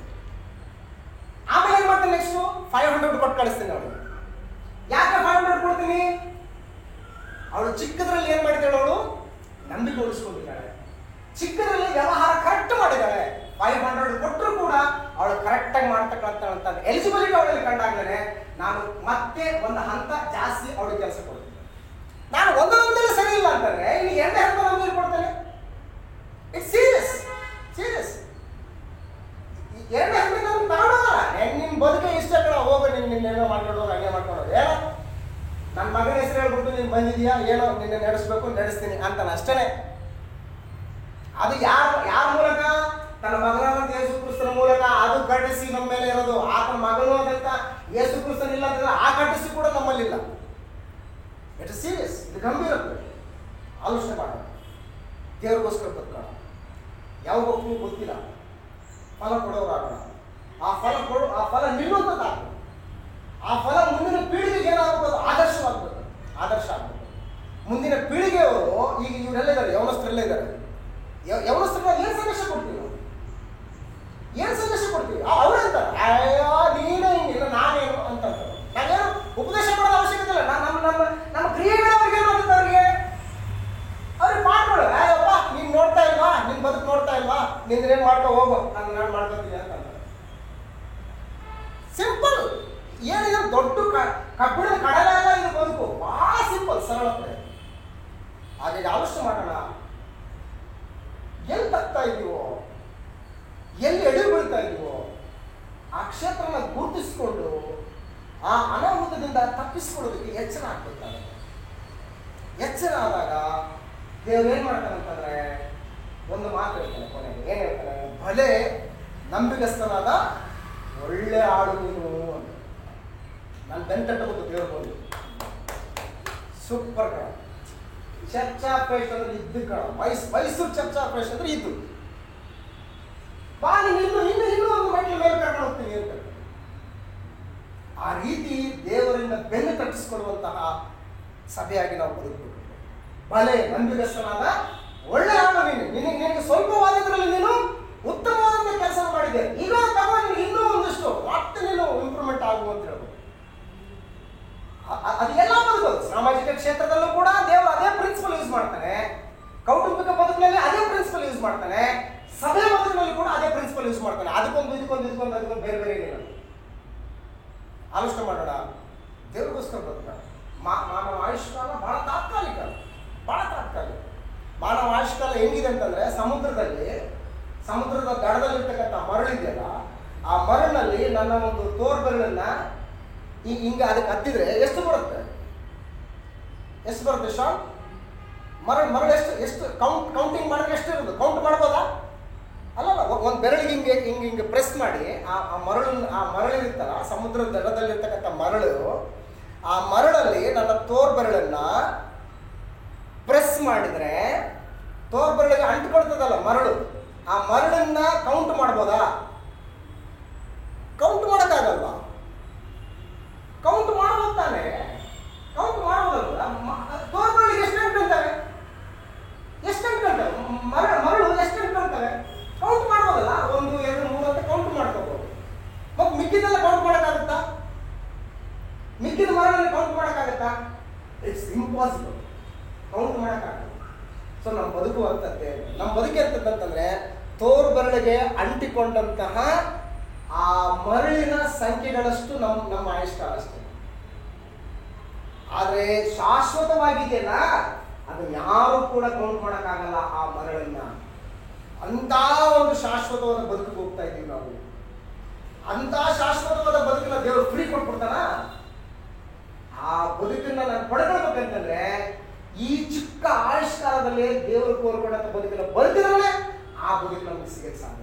Speaker 1: ಆಮೇಲೆ ಏನು ಮಾಡ್ತೀನಿ? ನೆಕ್ಸ್ಟು 500 ಕೊಟ್ಟು ಕಳಿಸ್ತೀನಿ ಅವಳಿಗೆ. ಯಾಕೆ 500 ಕೊಡ್ತೀನಿ? ಅವಳು ಚಿಕ್ಕದ್ರಲ್ಲಿ ಏನು ಮಾಡಿದ್ದಾಳೆ? ಅವಳು ನಂಬಿಕೆ ಉಳಿಸ್ಕೊಂಡಿದ್ದಾಳೆ. ಚಿಕ್ಕದ್ರಲ್ಲಿ ವ್ಯವಹಾರ ಕರೆಕ್ಟ್ ಮಾಡಿದ್ದಾಳೆ. 500 ಕೊಟ್ಟರು ಕೂಡ ಅವಳು ಕರೆಕ್ಟಾಗಿ ಮಾಡ್ತಕ್ಕಂಥ ಎಲಿಜಿಬಿಲಿಟಿ ಅವಳಲ್ಲಿ ಕಂಡಾಗಲೇ ನಾನು ಮತ್ತೆ ಒಂದು ಹಂತ ಜಾಸ್ತಿ ಅವಳಿಗೆ ಕೆಲಸ ಕೊಡ್ತೀನಿ. ನಾನು ಒಂದೊಂದಲ್ಲಿ ಸರಿ ಇಲ್ಲ ಅಂತಂದ್ರೆ ಇನ್ನು 2ನೇ ಹಂತ ನಮಗೆ ಕೊಡ್ತೇನೆ. It's serious. 2ನೇ ಹಂತ ನಾನು ತಗೊಳ್ಳೋಲ್ಲ. ನಿಮ್ಮ ಬದುಕೆ ಇಷ್ಟ ಕಣ, ಹೋಗೋ ನಿನ್ನೇನೋ ಮಾಡ್ಕೊಂಡು ಹೋಗಿ ಹಂಗೆ ಮಾಡ್ಕೊಂಡು ಏನೋ ನನ್ನ ಮಗನ ಹೆಸರು ಹೇಳ್ಬಿಟ್ಟು ನೀನು ಬಂದಿದೀಯಾ, ಏನೋ ನಿನ್ನೆ ನಡೆಸ್ಬೇಕು, ನಡೆಸ್ತೀನಿ ಅಂತಾನೆ ಅಷ್ಟೇ. ಅದು ಯಾರ ಮೂಲಕ? ತನ್ನ ಮಗನಾದಂಥ ಯೇಸು ಕ್ರಿಸ್ತನ ಮೂಲಕ ಅದು ಕಟ್ಟಿಸಿ ನಮ್ಮ ಮೇಲೆ ಇರೋದು. ಆತನ ಮಗನೂ ಆದಂಥ ಯೇಸು ಕ್ರಿಸ್ತನಿಲ್ಲ ಅಂತಂದ್ರೆ ಆ ಕಟ್ಟಿಸಿ ಕೂಡ ನಮ್ಮಲ್ಲಿಲ್ಲ. It is serious. ಇದು ಗಂಭೀರ. ಆಲೋಚನೆ ಮಾಡೋಣ. ದೇವ್ರಿಗೋಸ್ಕರ ಬದುಕೋಣ. ಯಾವ ಹೋಗ್ತೀವಿ ಗೊತ್ತಿಲ್ಲ. ಫಲ ಕೊಡೋರಾಗೋಣ. ಆ ಫಲ ನಿಲ್ಲುವಂಥದ್ದಾಗಬೇಕು. ಆ ಫಲ ಮುಂದಿನ ಪೀಳಿಗೆಗೆ ಏನಾಗಬೇಕು? ಆದರ್ಶ ಆಗಬೇಕು. ಮುಂದಿನ ಪೀಳಿಗೆಯವರು ಈಗ ಇವರೆಲ್ಲ ಇದ್ದಾರೆ, ಯೌವನಸ್ಥರೆಲ್ಲ ಇದ್ದಾರೆ. ಯೌವನಸ್ಥರ ಏನು ಸಂದೇಶ ಕೊಡ್ತೀವಿ? ಅವ್ರಂತಾರೆ ಅಯ್ಯೋ ನೀನೇ ಹಿಂಗಿಲ್ಲ ನಾನೇನು ಅಂತ. ನಾವೇನು ಉಪದೇಶ ಮಾಡೋದು ಅವಶ್ಯಕತೆ ಇಲ್ಲ. ನಮ್ಮ ಕ್ರಿಯೆಗಳು ಅವ್ರಿಗೆ ಏನು ಮಾಡ್ತಾರೆ? ಅವ್ರಿಗೆ ಪಾಠಗಳು. ಅಯ್ಯಪ್ಪ ನೀನು ನೋಡ್ತಾ ಇಲ್ವಾ, ನಿನ್ನ ಬದುಕು ನೋಡ್ತಾ ಇಲ್ವಾ, ನಿಂದೇನು ಮಾಡ್ಕೊ ಹೋಗು, ನಾನು ಮಾಡ್ಕೊತೀನಿ ಅಂತ. ಸಿಂಪಲ್. ಏನಿದೆ ದೊಡ್ಡ ಕಬ್ಬಿಣದ ಕಡಲೆಲ್ಲ ಇದು ಬದುಕು. ಬಹಳ ಸಿಂಪಲ್, ಸರಳ ಪ್ರಯತ್ನ. ಹಾಗಾಗಿ ಆಲೋಚನೆ ಮಾಡೋಣ. ಎಲ್ಲಿ ತಗ್ತಾ ಇದೀವೋ, ಎಲ್ಲಿ ಎಡೆ ಬೀಳ್ತಾ ಇದೀವೋ ಆ ಕ್ಷೇತ್ರನ ಗುರುತಿಸಿಕೊಂಡು ಆ ಅನಾಹುತದಿಂದ ತಪ್ಪಿಸ್ಕೊಳ್ಳೋದಕ್ಕೆ ಎಚ್ಚರ ಆಗ್ಬೇಕಾಗುತ್ತೆ. ಎಚ್ಚರ ಆದಾಗ ದೇವ್ರು ಏನು ಮಾಡ್ತಾನೆ ಅಂತಂದ್ರೆ ಒಂದು ಮಾತು ಹೇಳ್ತಾನೆ ಕೊನೆಗೆ. ಏನು ಹೇಳ್ತಾನೆ? ಭಲೆ ನಂಬಿಗಸ್ತನಾದ ಒಳ್ಳೆ ಆಡು ನೀನು ಅಂತ. ನಾನು ಬೆಂತಟ್ಟಬೇಕು ದೇವ್ರು ಬಂದು. ಸೂಪರ್ ಕಣ. ಚರ್ಚಾ ಪೇಸ್ಟ್ ಅಂದ್ರೆ ಇದ್ದು ಕಣ. ಮೈಸೂರು ಚರ್ಚಾ ಪೇಸ್ಟ್ ಅಂದ್ರೆ ಇದ್ದು. ಬಾ ನೀನು ಇನ್ನೂ ಒಂದು ಮೆಟ್ಲು ಮೇಲೆ ಕರ್ಕೊಂಡು ಹೋಗ್ತೀನಿ ಅಂತ. ಆ ರೀತಿ ದೇವರಿಂದ ಬೆನ್ನು ತಟ್ಟಿಸ್ಕೊಳ್ಳುವಂತಹ ಸಭೆಯಾಗಿ ನಾವು ಬದುಕಬೇಕು. ಬಲೆ ನಂಬಿಗಸ್ತನಾದ ಒಳ್ಳೆ ಆಳು ನೀನು, ನಿನಗೆ ಸ್ವಲ್ಪವಾದದ್ರಲ್ಲಿ ನೀನು ಉತ್ತಮವಾದಂಥ ಕೆಲಸ ಮಾಡಿದೆ, ಈಗ ತಗೋ ನೀನು ಇನ್ನೂ ಒಂದಷ್ಟು ಮತ್ತೆ ನೀನು ಇಂಪ್ರೂವ್ಮೆಂಟ್ ಆಗು ಅಂತ ಹೇಳ್ಬೋದು. ಅದು ಎಲ್ಲ ಬದುಕೋದು. ಸಾಮಾಜಿಕ ಕ್ಷೇತ್ರದಲ್ಲೂ ಕೂಡ ದೇವರು ಅದೇ ಪ್ರಿನ್ಸಿಪಲ್ ಯೂಸ್ ಮಾಡ್ತಾನೆ, ಕೌಟುಂಬಿಕ ಬದುಕಿನಲ್ಲಿ ಅದೇ ಪ್ರಿನ್ಸಿಪಲ್ ಯೂಸ್ ಮಾಡ್ತಾನೆ, ಸಭೆ ಬದುಕಿನಲ್ಲಿ ಕೂಡ ಅದೇ ಪ್ರಿನ್ಸಿಪಲ್ ಯೂಸ್ ಮಾಡ್ತಾನೆ. ಅದಕ್ಕೊಂದು ಬೇರೆ ಬೇರೆ ಏನಿಲ್ಲ. ಆಲೋಚನೆ ಮಾಡೋಣ. ದೇವರಿಗೋಸ್ಕರ ಬದುಕ. ಮಾನವ ಆಯುಷ್ಕಾಲ ಬಹಳ ತಾತ್ಕಾಲಿಕ. ಮಾನವ ಆಯುಷ್ಕಾಲ ಹೆಂಗಿದೆ ಅಂತಂದ್ರೆ, ಸಮುದ್ರದ ದಡದಲ್ಲಿರ್ತಕ್ಕಂಥ ಮರಳಿದೆಯಲ್ಲ, ಆ ಮರಳಿನಲ್ಲಿ ನನ್ನ ಒಂದು ತೋರ್ಬೆರಳನ್ನ ಹಿಂಗ ಅದಕ್ಕೆ ಹತ್ತಿದ್ರೆ ಎಷ್ಟು ಬರುತ್ತೆ ಶಾನ್? ಮರಳು ಎಷ್ಟು ಕೌಂಟಿಂಗ್ ಮಾಡಿದ್ರೆ ಎಷ್ಟು ಇರೋದು? ಕೌಂಟ್ ಮಾಡ್ಬೋದಾ? ಅಲ್ಲಲ್ಲ, ಒಂದು ಬೆರಳಿಗೆ ಹಿಂಗೆ ಪ್ರೆಸ್ ಮಾಡಿ ಆ ಮರಳಿರುತ್ತಲ್ಲ, ಸಮುದ್ರದ ದಡದಲ್ಲಿರ್ತಕ್ಕಂಥ ಮರಳು, ಆ ಮರಳಲ್ಲಿ ನನ್ನ ತೋರ್ಬೆರಳನ್ನ ಪ್ರೆಸ್ ಮಾಡಿದ್ರೆ ತೋರ್ಬೆರಳಿಗೆ ಅಂಟಿಕೊಳ್ತದಲ್ಲ ಮರಳು, ಆ ಮರಳನ್ನ ಕೌಂಟ್ ಮಾಡ್ಬೋದಾ? ಕೌಂಟ್ ಮಾಡೋಕ್ಕಾಗಲ್ವಾ? ಕೌಂಟ್ ಮಾಡ್ಬೋದು ತಾನೆ? ಕೌಂಟ್ ಮಾಡ್ಬೋದಲ್ವ? ತೋರ್ಬೆರಳಿಗೆ ಎಷ್ಟು ಅಂಟ್ಕೊಳ್ತವೆ? ಮರಳು ಎಷ್ಟು ಅಂಟ್ಕೊಳ್ತವೆ? ಕೌಂಟ್ ಮಾಡ್ಬೋದಲ್ಲ? 1, 2, 3 ಅಂತ ಕೌಂಟ್ ಮಾಡ್ಕೋಬಹುದು. ಮತ್ತೆ ಮಿಕ್ಕಿದೆಲ್ಲ ಕೌಂಟ್ ಮಾಡೋಕ್ಕಾಗುತ್ತಾ? ಮಿಕ್ಕಿದ ಮರಳಲ್ಲಿ ಕೌಂಟ್ ಮಾಡೋಕ್ಕಾಗತ್ತಾ? It's impossible. ಕೌಂಟ್ ಮಾಡೋಕ್ಕಾಗಲ್ಲ. ಸೊ ನಮ್ಮ ಬದುಕು ಅಂತಂತೆ, ನಮ್ಮ ಬದುಕು ಅಂತಂದ್ರೆ ತೋರು ಬೆರಳಿಗೆ ಅಂಟಿಕೊಂಡಂತಹ ಆ ಮರಳಿನ ಸಂಖ್ಯೆಗಳಷ್ಟು ನಮ್ಮ ಆಯುಷ್ಕಾಲ ಅಷ್ಟೇ. ಆದರೆ ಶಾಶ್ವತವಾಗಿದೆಯಲ್ಲ, ಅದನ್ನ ಯಾರು ಕೂಡ ಕೌಂಟ್ ಮಾಡೋಕ್ಕಾಗಲ್ಲ ಆ ಮರಳನ್ನ. ಅಂತ ಒಂದು ಶಾಶ್ವತವಾದ ಬದುಕಿಗೆ ಹೋಗ್ತಾ ಇದ್ದೀವಿ ನಾವು. ಅಂತ ಶಾಶ್ವತವಾದ ಬದುಕನ್ನ ದೇವರು ಫ್ರೀ ಕೊಟ್ಬಿಡ್ತಾನ. ಆ ಬದುಕನ್ನ ನಾನು ಪಡ್ಕೊಳ್ಬೇಕಂತಂದ್ರೆ ಈ ಚಿಕ್ಕ ಆಯುಷ್ಕಾಲದಲ್ಲೇ ದೇವರು ಕೋರ್ಕೊಂಡಂತ ಬದುಕನ್ನ ಬದುಕಿದ್ರೆ ಆ ಬದುಕು ನಮ್ಗೆ ಸಿಗಕ್ಕೆ ಸಾಧ್ಯ.